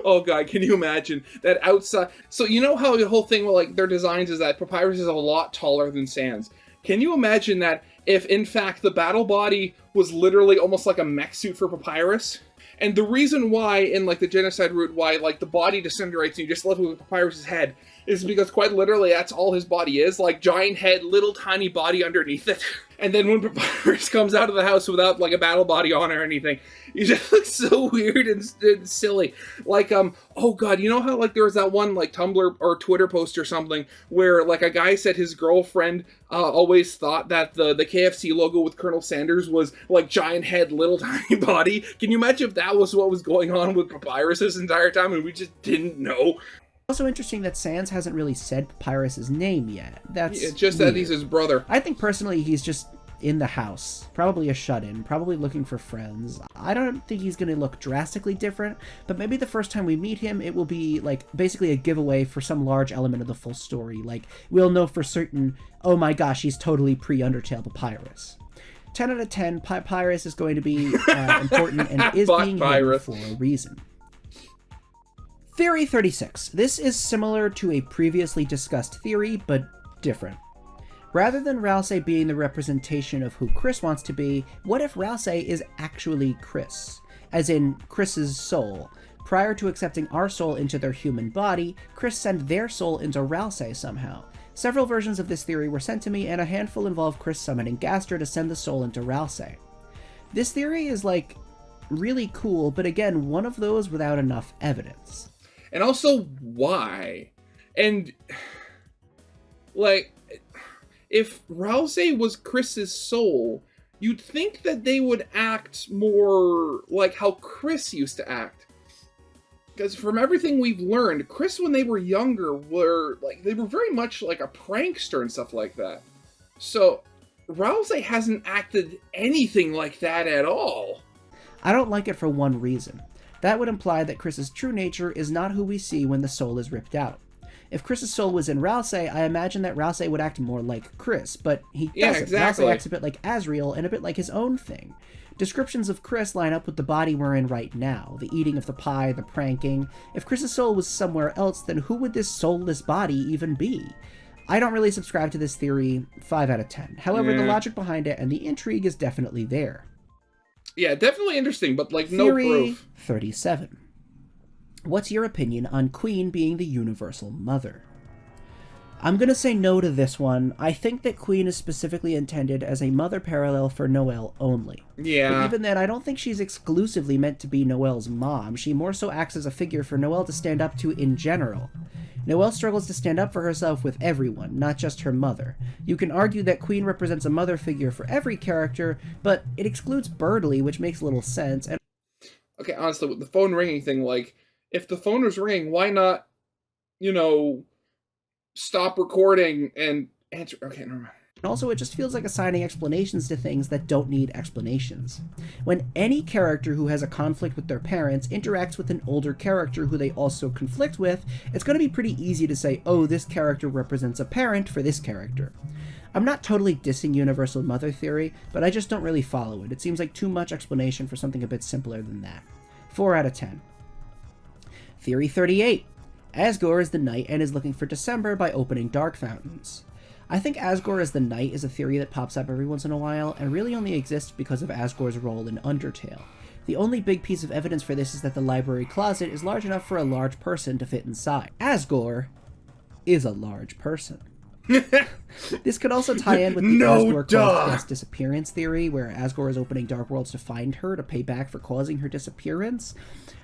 oh god, can you imagine that outside? So you know how the whole thing with, like, their designs is that Papyrus is a lot taller than Sans. Can you imagine that if, in fact, the battle body was literally almost like a mech suit for Papyrus? And the reason why, in, like, the genocide route, why, like, the body disintegrates and you just left with Papyrus's head is because quite literally that's all his body is, like, giant head, little tiny body underneath it. And then when Papyrus comes out of the house without, like, a battle body on or anything, he just looks so weird and silly. Like, oh god, you know how, like, there was that one, like, Tumblr or Twitter post or something where, like, a guy said his girlfriend always thought that the KFC logo with Colonel Sanders was, like, giant head, little tiny body? Can you imagine if that was what was going on with Papyrus this entire time and we just didn't know? Also interesting that Sans hasn't really said Papyrus's name yet. That's just weird. That he's his brother. I think personally he's just in the house, probably a shut-in, probably looking for friends. I don't think he's going to look drastically different, but maybe the first time we meet him, it will be, like, basically a giveaway for some large element of the full story. Like, we'll know for certain, oh my gosh, he's totally pre-Undertale Papyrus. 10 out of 10, Papyrus is going to be important and is being hidden for a reason. Theory 36. This is similar to a previously discussed theory, but different. Rather than Ralsei being the representation of who Chris wants to be, what if Ralsei is actually Chris? As in, Chris's soul. Prior to accepting our soul into their human body, Chris sent their soul into Ralsei somehow. Several versions of this theory were sent to me, and a handful involve Chris summoning Gaster to send the soul into Ralsei. This theory is, like, really cool, but again, one of those without enough evidence. And also, why? And, like, if Ralsei was Chris's soul, you'd think that they would act more like how Chris used to act. Because from everything we've learned, Chris, when they were younger, they were very much like a prankster and stuff like that. So, Ralsei hasn't acted anything like that at all. I don't like it for one reason. That would imply that Chris's true nature is not who we see when the soul is ripped out. If Chris's soul was in Ralsei, I imagine that Ralsei would act more like Chris, but he doesn't. Yeah, exactly. Ralsei acts a bit like Asriel and a bit like his own thing. Descriptions of Chris line up with the body we're in right now, the eating of the pie, the pranking. If Chris's soul was somewhere else, then who would this soulless body even be? I don't really subscribe to this theory, 5 out of 10. However, the logic behind it and the intrigue is definitely there. Yeah, definitely interesting, but, like, Theory no proof. 37. What's your opinion on Queen being the universal mother? I'm gonna say no to this one. I think that Queen is specifically intended as a mother parallel for Noelle only. Yeah. But even then, I don't think she's exclusively meant to be Noelle's mom. She more so acts as a figure for Noelle to stand up to in general. Noelle struggles to stand up for herself with everyone, not just her mother. You can argue that Queen represents a mother figure for every character, but it excludes Birdly, which makes little sense. And okay, honestly, with the phone ringing thing, like, if the phone was ringing, why not, you know, stop recording and answer? Okay, never mind. also, it just feels like assigning explanations to things that don't need explanations. When any character who has a conflict with their parents interacts with an older character who they also conflict with, it's going to be pretty easy to say, oh, this character represents a parent for this character. I'm not totally dissing Universal Mother theory, but I just don't really follow it. It seems like too much explanation for something a bit simpler than that. 4 out of 10. Theory 38. Asgore is the knight and is looking for December by opening Dark Fountains. I think Asgore as the Knight is a theory that pops up every once in a while, and really only exists because of Asgore's role in Undertale. The only big piece of evidence for this is that the library closet is large enough for a large person to fit inside. Asgore is a large person. This could also tie in with the Asgore caused Death's disappearance theory, where Asgore is opening Dark Worlds to find her to pay back for causing her disappearance.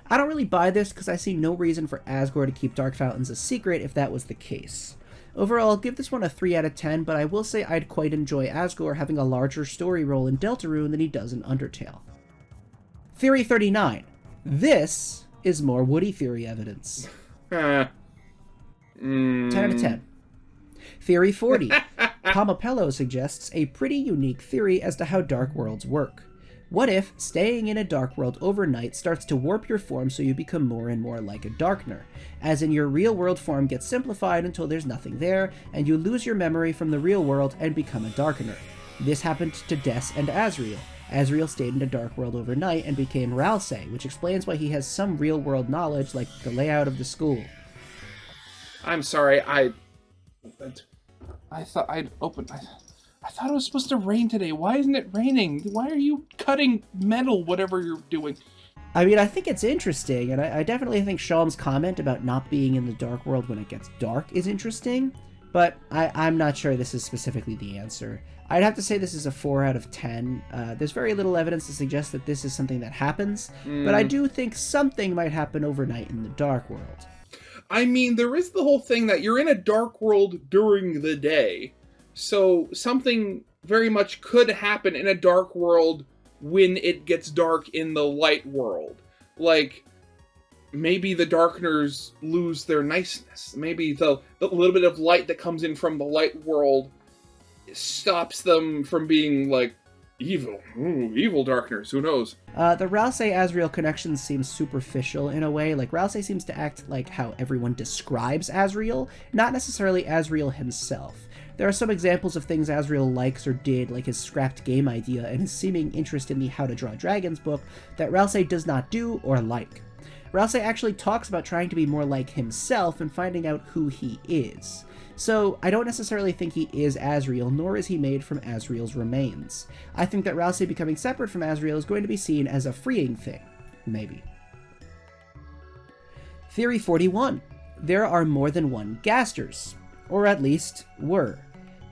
I don't really buy this because I see no reason for Asgore to keep Dark Fountains a secret if that was the case. Overall, I'll give this one a 3 out of 10, but I will say I'd quite enjoy Asgore having a larger story role in Deltarune than he does in Undertale. Theory 39. This is more Woody theory evidence. 10 out of 10. Theory 40. Pomapello suggests a pretty unique theory as to how Dark Worlds work. What if staying in a Dark World overnight starts to warp your form so you become more and more like a Darkner, as in your real world form gets simplified until there's nothing there, and you lose your memory from the real world and become a Darkener. This happened to Des and Asriel. Asriel stayed in a Dark World overnight and became Ralsei, which explains why he has some real world knowledge like the layout of the school. I'm sorry, I thought I'd open... I thought it was supposed to rain today. Why isn't it raining? Why are you cutting metal, whatever you're doing? I mean, I think it's interesting, and I definitely think Shalm's comment about not being in the Dark World when it gets dark is interesting, but I'm not sure this is specifically the answer. I'd have to say this is a 4 out of 10. There's very little evidence to suggest that this is something that happens, but I do think something might happen overnight in the Dark World. I mean, there is the whole thing that you're in a Dark World during the day. So something very much could happen in a Dark World when it gets dark in the Light World. Like, maybe the Darkners lose their niceness. Maybe the little bit of light that comes in from the Light World stops them from being, like, evil. Ooh, evil Darkners, who knows? The Ralsei-Asriel connection seems superficial in a way. Like, Ralsei seems to act like how everyone describes Asriel, not necessarily Asriel himself. There are some examples of things Asriel likes or did, like his scrapped game idea and his seeming interest in the How to Draw Dragons book, that Ralsei does not do or like. Ralsei actually talks about trying to be more like himself and finding out who he is. So, I don't necessarily think he is Asriel, nor is he made from Asriel's remains. I think that Ralsei becoming separate from Asriel is going to be seen as a freeing thing. Maybe. Theory 41. There are more than one Gasters. Or at least, were.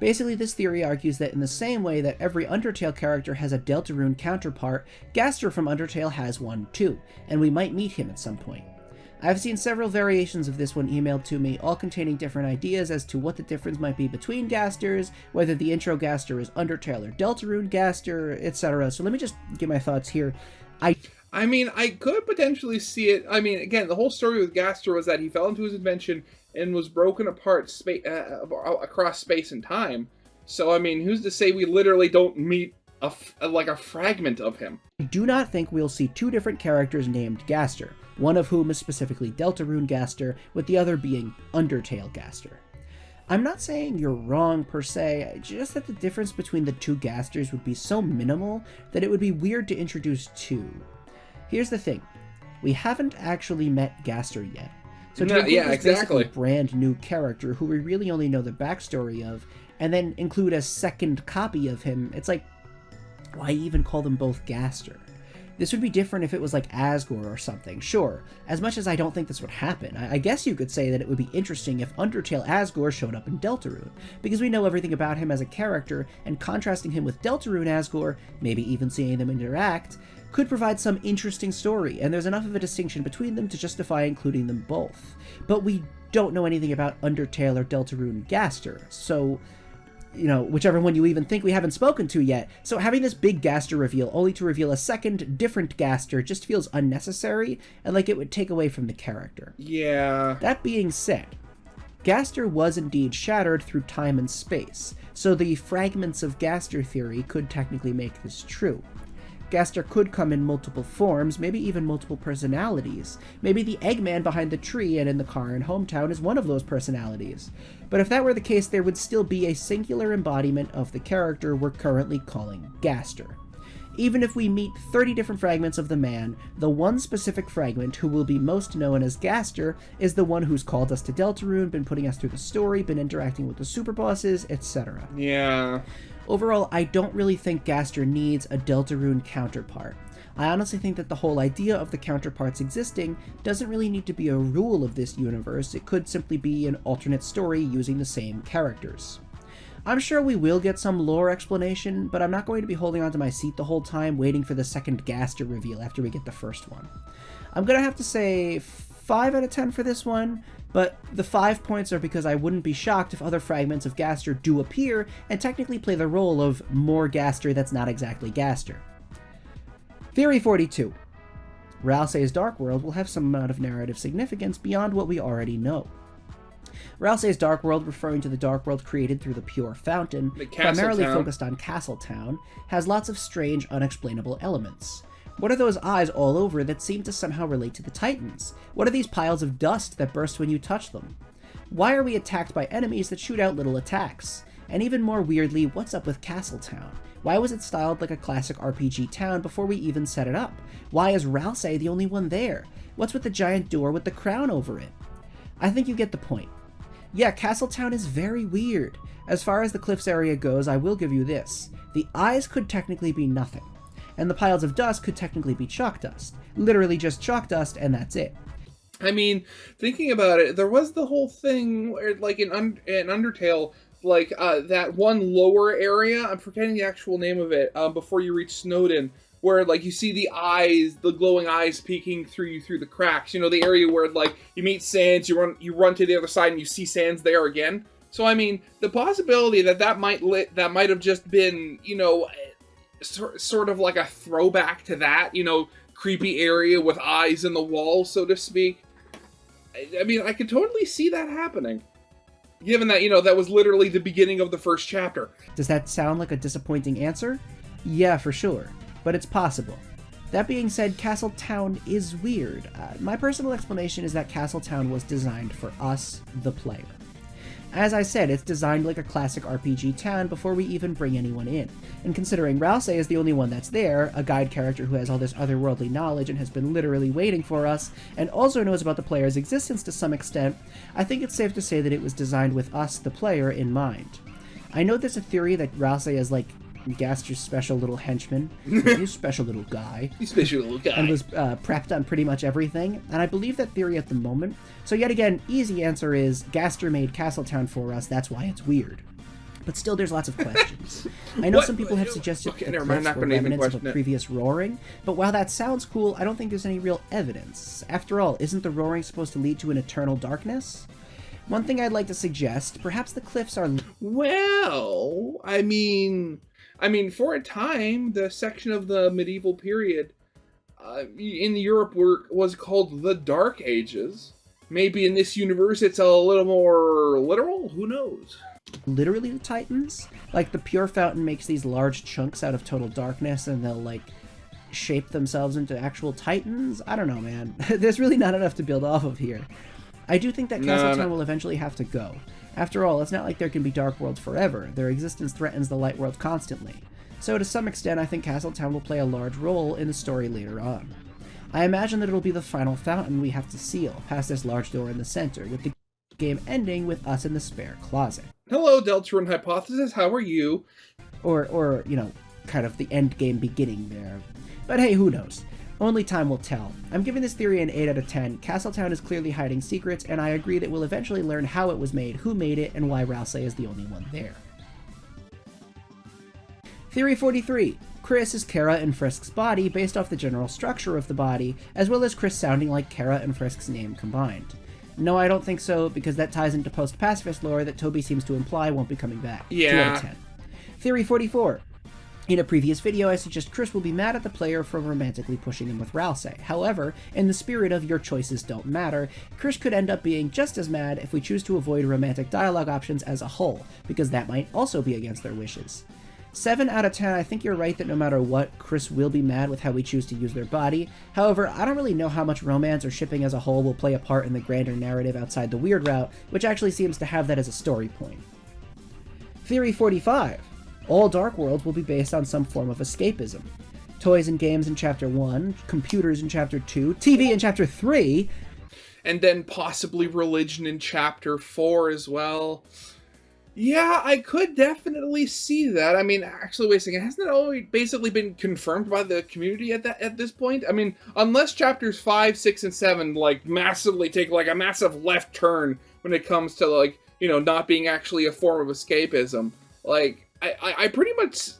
Basically, this theory argues that in the same way that every Undertale character has a Deltarune counterpart, Gaster from Undertale has one too, and we might meet him at some point. I've seen several variations of this one emailed to me, all containing different ideas as to what the difference might be between Gasters, whether the intro Gaster is Undertale or Deltarune Gaster, etc. So let me just give my thoughts here. I mean, I could potentially see it. I mean, again, the whole story with Gaster was that he fell into his invention and was broken apart across space and time. So, I mean, who's to say we literally don't meet a fragment of him? I do not think we'll see two different characters named Gaster, one of whom is specifically Deltarune Gaster, with the other being Undertale Gaster. I'm not saying you're wrong per se, just that the difference between the two Gasters would be so minimal that it would be weird to introduce two. Here's the thing, we haven't actually met Gaster yet. So to include this basically brand new character who we really only know the backstory of, and then include a second copy of him, it's like, why even call them both Gaster? This would be different if it was like Asgore or something, sure, as much as I don't think this would happen. I guess you could say that it would be interesting if Undertale Asgore showed up in Deltarune, because we know everything about him as a character, and contrasting him with Deltarune Asgore, maybe even seeing them interact, could provide some interesting story, and there's enough of a distinction between them to justify including them both. But we don't know anything about Undertale or Deltarune Gaster, so, you know, whichever one you even think we haven't spoken to yet. So having this big Gaster reveal only to reveal a second, different Gaster just feels unnecessary, and like it would take away from the character. Yeah. That being said, Gaster was indeed shattered through time and space, so the fragments of Gaster theory could technically make this true. Gaster could come in multiple forms, maybe even multiple personalities. Maybe the Eggman behind the tree and in the car in Hometown is one of those personalities. But if that were the case, there would still be a singular embodiment of the character we're currently calling Gaster. Even if we meet 30 different fragments of the man, the one specific fragment who will be most known as Gaster is the one who's called us to Deltarune, been putting us through the story, been interacting with the super bosses, etc. Yeah. Overall, I don't really think Gaster needs a Deltarune counterpart. I honestly think that the whole idea of the counterparts existing doesn't really need to be a rule of this universe. It could simply be an alternate story using the same characters. I'm sure we will get some lore explanation, but I'm not going to be holding onto my seat the whole time waiting for the second Gaster reveal after we get the first one. I'm gonna have to say 5 out of 10 for this one, but the 5 points are because I wouldn't be shocked if other fragments of Gaster do appear and technically play the role of more Gaster that's not exactly Gaster. Theory 42. Ralsei's Dark World will have some amount of narrative significance beyond what we already know. Ralsei's Dark World, referring to the Dark World created through the Pure Fountain, primarily focused on Castletown, has lots of strange, unexplainable elements. What are those eyes all over that seem to somehow relate to the Titans? What are these piles of dust that burst when you touch them? Why are we attacked by enemies that shoot out little attacks? And even more weirdly, what's up with Castletown? Why was it styled like a classic RPG town before we even set it up? Why is Ralsei the only one there? What's with the giant door with the crown over it? I think you get the point. Yeah, Castletown is very weird. As far as the cliffs area goes, I will give you this. The eyes could technically be nothing, and the piles of dust could technically be chalk dust. Literally just chalk dust, and that's it. I mean, thinking about it, there was the whole thing where, like in Undertale, like that one lower area, I'm forgetting the actual name of it, before you reach Snowdin, where like you see the eyes, the glowing eyes peeking through the cracks. You know, the area where like you meet Sans, you run to the other side and you see Sans there again. So I mean, the possibility that might have just been, you know, sort of like a throwback to that, you know, creepy area with eyes in the wall, so to speak. I mean, I could totally see that happening. Given that, you know, that was literally the beginning of the first chapter. Does that sound like a disappointing answer? Yeah, for sure. But it's possible. That being said, Castletown is weird. My personal explanation is that Castletown was designed for us, the player. As I said, it's designed like a classic RPG town before we even bring anyone in. And considering Ralsei is the only one that's there, a guide character who has all this otherworldly knowledge and has been literally waiting for us, and also knows about the player's existence to some extent, I think it's safe to say that it was designed with us, the player, in mind. I know there's a theory that Ralsei is like Gaster's special little henchman, his special little guy, and was prepped on pretty much everything, and I believe that theory at the moment. So yet again, easy answer is Gaster made Castletown for us, that's why it's weird. But still, there's lots of questions. I know some people have suggested that the cliffs were remnants of a previous roaring, but while that sounds cool, I don't think there's any real evidence. After all, isn't the roaring supposed to lead to an eternal darkness? One thing I'd like to suggest, perhaps the cliffs are... Well, I mean, for a time, the section of the medieval period in Europe was called the Dark Ages. Maybe in this universe it's a little more literal? Who knows? Literally the Titans? Like, the Pure Fountain makes these large chunks out of total darkness, and they'll, like, shape themselves into actual Titans? I don't know, man. There's really not enough to build off of here. I do think that Castletown will eventually have to go. After all, it's not like there can be Dark Worlds forever. Their existence threatens the Light World constantly. So to some extent, I think Castletown will play a large role in the story later on. I imagine that it'll be the final fountain we have to seal, past this large door in the center, with the game ending with us in the spare closet. Hello, Deltarune Hypothesis, how are you? Or, you know, kind of the end game beginning there. But hey, who knows? Only time will tell. I'm giving this theory an 8 out of 10. Castletown is clearly hiding secrets, and I agree that we'll eventually learn how it was made, who made it, and why Ralsei is the only one there. Theory 43. Chris is Kara and Frisk's body based off the general structure of the body, as well as Chris sounding like Kara and Frisk's name combined. No, I don't think so, because that ties into post-pacifist lore that Toby seems to imply won't be coming back. Yeah. 2 out of 10. Theory 44. In a previous video, I suggest Chris will be mad at the player for romantically pushing him with Ralsei. However, in the spirit of your choices don't matter, Chris could end up being just as mad if we choose to avoid romantic dialogue options as a whole, because that might also be against their wishes. 7 out of 10, I think you're right that no matter what, Chris will be mad with how we choose to use their body. However, I don't really know how much romance or shipping as a whole will play a part in the grander narrative outside the weird route, which actually seems to have that as a story point. Theory 45. All Dark Worlds will be based on some form of escapism. Toys and games in Chapter 1, computers in Chapter 2, TV in Chapter 3. And then possibly religion in Chapter 4 as well. Yeah, I could definitely see that. I mean, actually, wait a second. Hasn't it already basically been confirmed by the community at this point? I mean, unless chapters 5, 6, and 7, like, massively take, like, a massive left turn when it comes to, like, you know, not being actually a form of escapism. Like, I pretty much...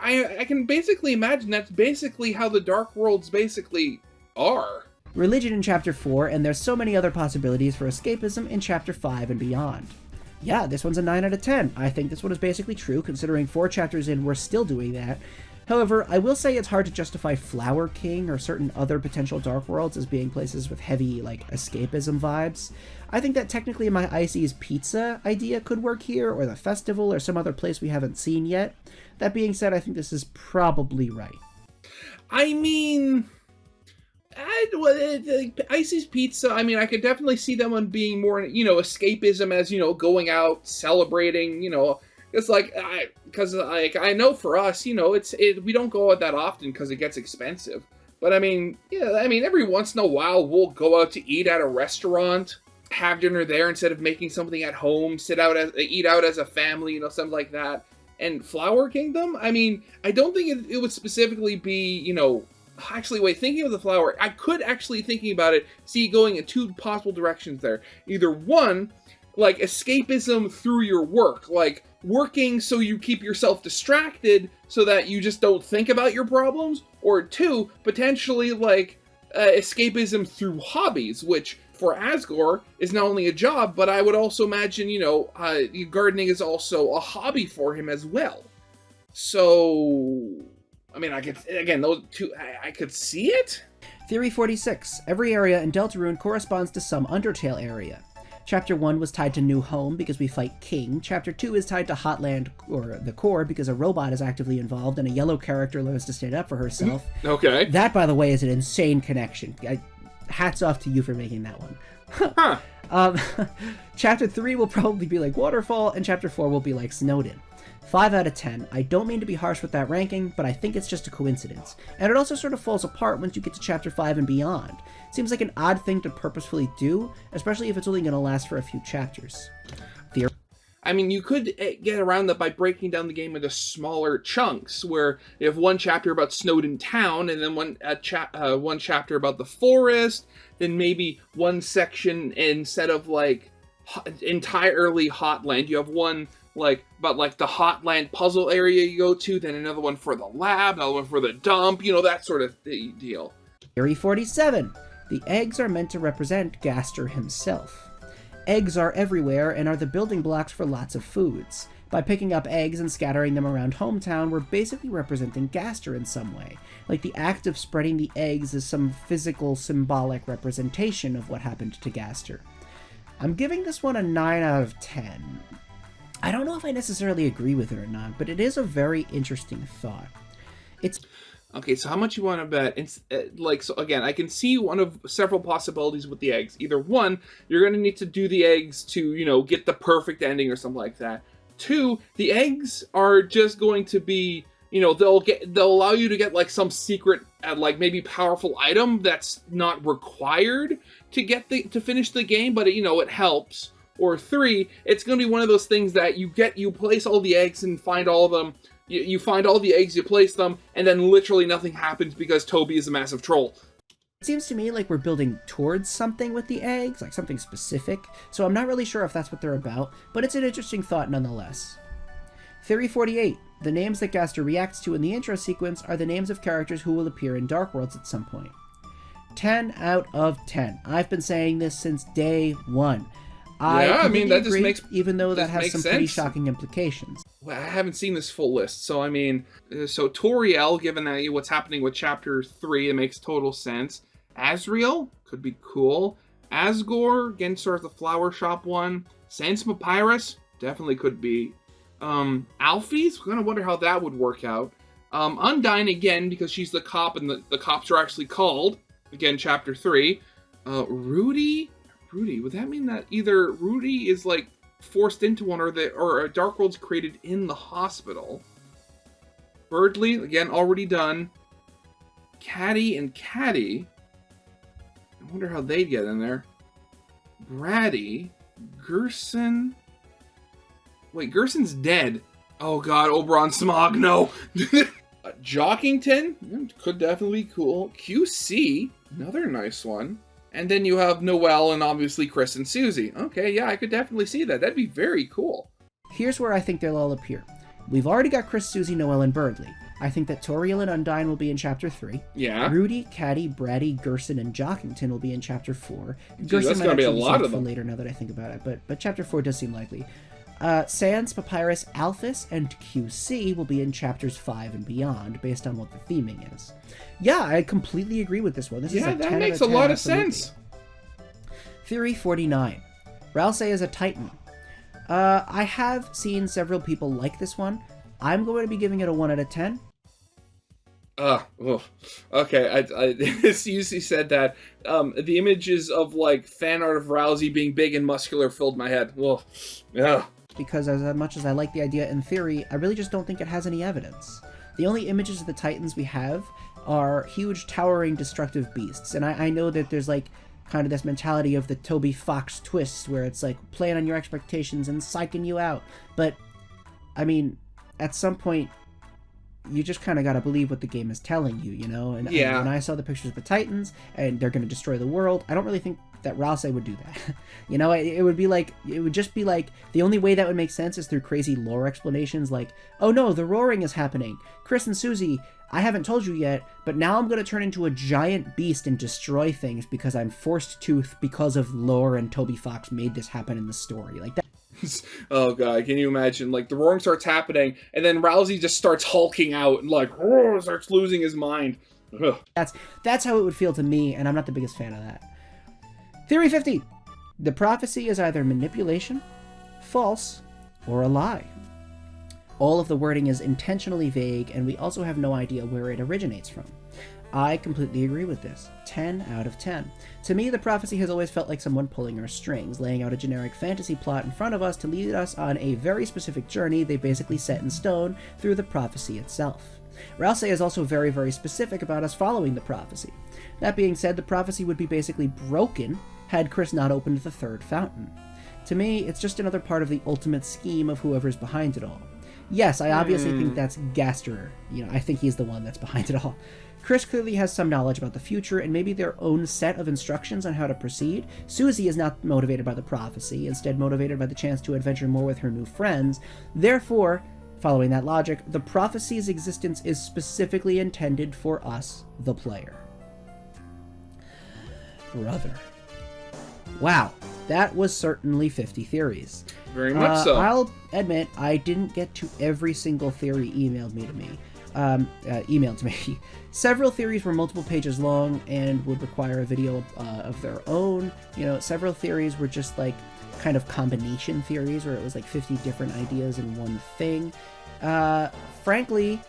I can basically imagine that's basically how the Dark Worlds basically are. Religion in Chapter 4, and there's so many other possibilities for escapism in Chapter 5 and beyond. Yeah, this one's a 9 out of 10. I think this one is basically true, considering 4 chapters in, we're still doing that. However, I will say it's hard to justify Flower King or certain other potential Dark Worlds as being places with heavy, like, escapism vibes. I think that technically my Icy's Pizza idea could work here, or the festival, or some other place we haven't seen yet. That being said, I think this is probably right. I mean... Icy's Pizza, I mean, I could definitely see them on being more, you know, escapism as, you know, going out, celebrating, you know, it's like, I know for us, you know, we don't go out that often because it gets expensive, but I mean, yeah, I mean, every once in a while, we'll go out to eat at a restaurant, have dinner there instead of making something at home, eat out as a family, you know, something like that. And Flower Kingdom, I mean, I don't think it would specifically be, you know, actually, wait, thinking of the flower, I could actually, thinking about it, see going in 2 possible directions there. Either one, like escapism through your work, like working so you keep yourself distracted so that you just don't think about your problems, or 2, potentially like escapism through hobbies, which for Asgore is not only a job, but I would also imagine, you know, gardening is also a hobby for him as well. So... I mean, I could, again, those 2, I could see it? Theory 46. Every area in Deltarune corresponds to some Undertale area. Chapter 1 was tied to New Home because we fight King. Chapter 2 is tied to Hotland, or the core, because a robot is actively involved and a yellow character learns to stand up for herself. Okay. That, by the way, is an insane connection. Hats off to you for making that one. Huh. Chapter 3 will probably be like Waterfall, and Chapter 4 will be like Snowdin. 5 out of 10. I don't mean to be harsh with that ranking, but I think it's just a coincidence. And it also sort of falls apart once you get to Chapter 5 and beyond. Seems like an odd thing to purposefully do, especially if it's only going to last for a few chapters. I mean, you could get around that by breaking down the game into smaller chunks, where you have one chapter about Snowdin Town, and then one chapter about the forest, then maybe one section instead of, like, entirely Hotland, you have one... like, about, like, the Hotland puzzle area you go to, then another one for the lab, another one for the dump, you know, that sort of deal. Theory 47. The eggs are meant to represent Gaster himself. Eggs are everywhere and are the building blocks for lots of foods. By picking up eggs and scattering them around hometown, we're basically representing Gaster in some way. Like the act of spreading the eggs is some physical, symbolic representation of what happened to Gaster. I'm giving this one a 9 out of 10. I don't know if I necessarily agree with it or not, but it is a very interesting thought. It's... Okay, so how much you want to bet? It's, so again, I can see one of several possibilities with the eggs. Either 1, you're going to need to do the eggs to, you know, get the perfect ending or something like that. 2, the eggs are just going to be, you know, they'll allow you to get, like, some secret, like, maybe powerful item that's not required to finish the game, but, you know, it helps. Or 3, it's going to be one of those things that you place all the eggs and find all of them, you find all the eggs, you place them, and then literally nothing happens because Toby is a massive troll. It seems to me like we're building towards something with the eggs, like something specific, so I'm not really sure if that's what they're about, but it's an interesting thought nonetheless. Theory 48. The names that Gaster reacts to in the intro sequence are the names of characters who will appear in Dark Worlds at some point. 10 out of 10. I've been saying this since day 1. I mean, that just makes... even though that has some pretty sense. shocking implications. Well, I haven't seen this full list, so I mean... So Toriel, given that what's happening with Chapter 3, it makes total sense. Asriel, could be cool. Asgore, again, sort of the flower shop one. Sans Papyrus, definitely could be. Alphys, we're gonna wonder how that would work out. Undyne, again, because she's the cop, and the cops are actually called. Again, Chapter 3. Rudy, would that mean that either Rudy is, like, forced into one, or a Dark World's created in the hospital? Birdly, again, already done. Caddy and Caddy. I wonder how they'd get in there. Bratty, Gerson. Wait, Gerson's dead. Oh god, Oberon Smog, no! Jockington, could definitely be cool. QC, another nice one. And then you have Noelle and obviously Chris and Susie. Okay, yeah, I could definitely see that. That'd be very cool. Here's where I think they'll all appear. We've already got Chris, Susie, Noelle, and Birdley. I think that Toriel and Undyne will be in Chapter 3. Yeah. Rudy, Caddy, Bratty, Gerson, and Jockington will be in Chapter 4. Dude, Gerson that's might gonna be a actually lot saved of for them. later now that I think about it, but Chapter 4 does seem likely. Sans, Papyrus, Alphys, and QC will be in Chapters 5 and beyond, based on what the theming is. Yeah, I completely agree with this one. This is a 10 that out makes of a 10, lot of absolutely. sense. Theory 49. Ralsei is a Titan. I have seen several people like this one. I'm going to be giving it a 1 out of 10. Okay, Susie said that. The images of, like, fan art of Rousey being big and muscular filled my head. Ugh. Yeah. Because as much as I like the idea in theory, I really just don't think it has any evidence. The only images of the Titans we have are huge, towering, destructive beasts. And I know that there's, like, kind of this mentality of the Toby Fox twist, where it's, like, playing on your expectations and psyching you out. But, I mean, at some point, you just kind of got to believe what the game is telling you, you know? And Yeah. when I saw the pictures of the Titans, and they're going to destroy the world, I don't really think that Ralsei would do that. You know, it would just be like, the only way that would make sense is through crazy lore explanations like, oh no, the roaring is happening. Chris and Susie, I haven't told you yet, but now I'm going to turn into a giant beast and destroy things because I'm forced to because of lore and Toby Fox made this happen in the story. Like that. Oh god, can you imagine? Like, the roaring starts happening, and then Rousey just starts hulking out and, like, starts losing his mind. Ugh. That's how it would feel to me, and I'm not the biggest fan of that. Theory 50. The prophecy is either manipulation, false, or a lie. All of the wording is intentionally vague, and we also have no idea where it originates from. I completely agree with this. 10 out of 10. To me, the prophecy has always felt like someone pulling our strings, laying out a generic fantasy plot in front of us to lead us on a very specific journey they basically set in stone through the prophecy itself. Ralsei is also very, very specific about us following the prophecy. That being said, the prophecy would be basically broken had Chris not opened the third fountain. To me, it's just another part of the ultimate scheme of whoever's behind it all. Yes, I obviously think that's Gasterer. You know, I think he's the one that's behind it all. Chris clearly has some knowledge about the future and maybe their own set of instructions on how to proceed. Susie is not motivated by the prophecy, instead motivated by the chance to adventure more with her new friends. Therefore, following that logic, the prophecy's existence is specifically intended for us, the player. Brother. Wow, that was certainly 50 theories. Very much so. I'll admit I didn't get to every single theory emailed to me. Several theories were multiple pages long and would require a video of their own. You know, several theories were just like kind of combination theories where it was like 50 different ideas in one thing. Frankly,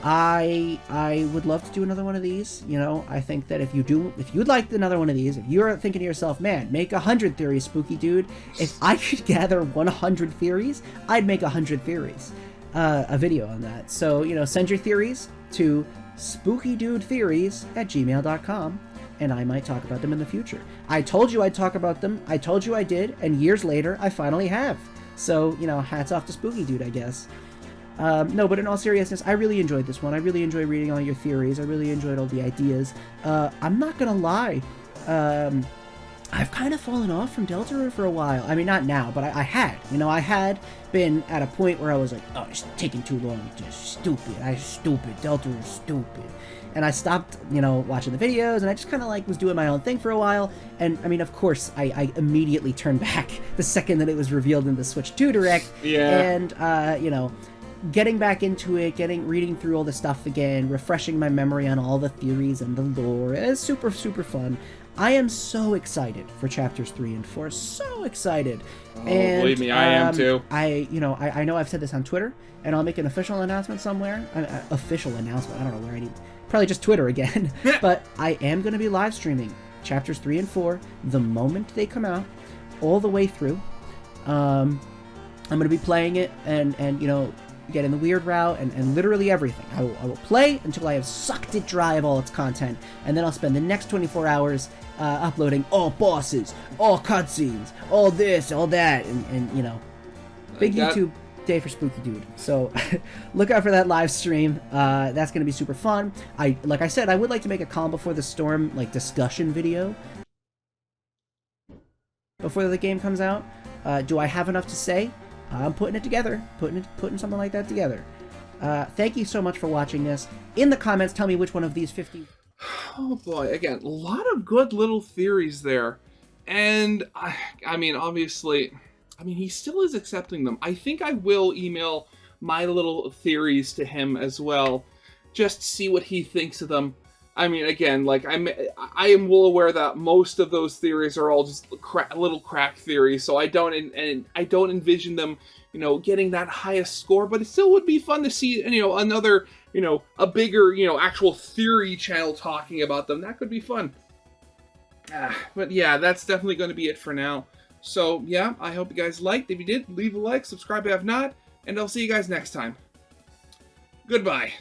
I would love to do another one of these. You know, I think that if you'd like another one of these, if you're thinking to yourself, man, make 100 theories, Spooky Dude. If I could gather 100 theories, I'd make 100 theories. A video on that. So, you know, send your theories to spookydudetheories@gmail.com and I might talk about them in the future. I told you I'd talk about them. I told you I did, and years later, I finally have. So, you know, hats off to Spooky Dude, I guess. No, but in all seriousness, I really enjoyed this one. I really enjoyed reading all your theories. I really enjoyed all the ideas. I'm not gonna lie. I've kind of fallen off from Deltarune for a while. I mean, not now, but I had. You know, I had been at a point where I was like, oh, it's taking too long. It's just stupid. Deltarune's stupid. And I stopped, you know, watching the videos, and I just kind of like was doing my own thing for a while. And I mean, of course, I immediately turned back the second that it was revealed in the Switch 2 Direct. Yeah. And, you know, getting back into it, reading through all the stuff again, refreshing my memory on all the theories and the lore. It's super, super fun. I am so excited for chapters 3 and 4. So excited. Oh, And, believe me, I am too. I know I've said this on Twitter, and I'll make an official announcement somewhere. Official announcement. I don't know where I need. Probably just Twitter again. But I am going to be live streaming chapters 3 and 4 the moment they come out, all the way through. I'm going to be playing it and you know, get in the weird route, and literally everything. I will play until I have sucked it dry of all its content, and then I'll spend the next 24 hours uploading all bosses, all cutscenes, all this, all that, and you know, big YouTube day for Spooky Dude. So look out for that live stream. That's gonna be super fun. Like I said, I would like to make a Calm Before the Storm like discussion video before the game comes out. Do I have enough to say? I'm putting it together, putting something like that together. Thank you so much for watching this. In the comments, tell me which one of these 50... Oh boy, again, a lot of good little theories there. And, I mean, obviously, he still is accepting them. I think I will email my little theories to him as well, just to see what he thinks of them. I mean, again, like, I am well aware that most of those theories are all just little crack theories, so I don't envision them, you know, getting that highest score, but it still would be fun to see, you know, another, you know, a bigger, you know, actual theory channel talking about them. That could be fun. But yeah, that's definitely going to be it for now. So, yeah, I hope you guys liked. If you did, leave a like, subscribe if you have not, and I'll see you guys next time. Goodbye.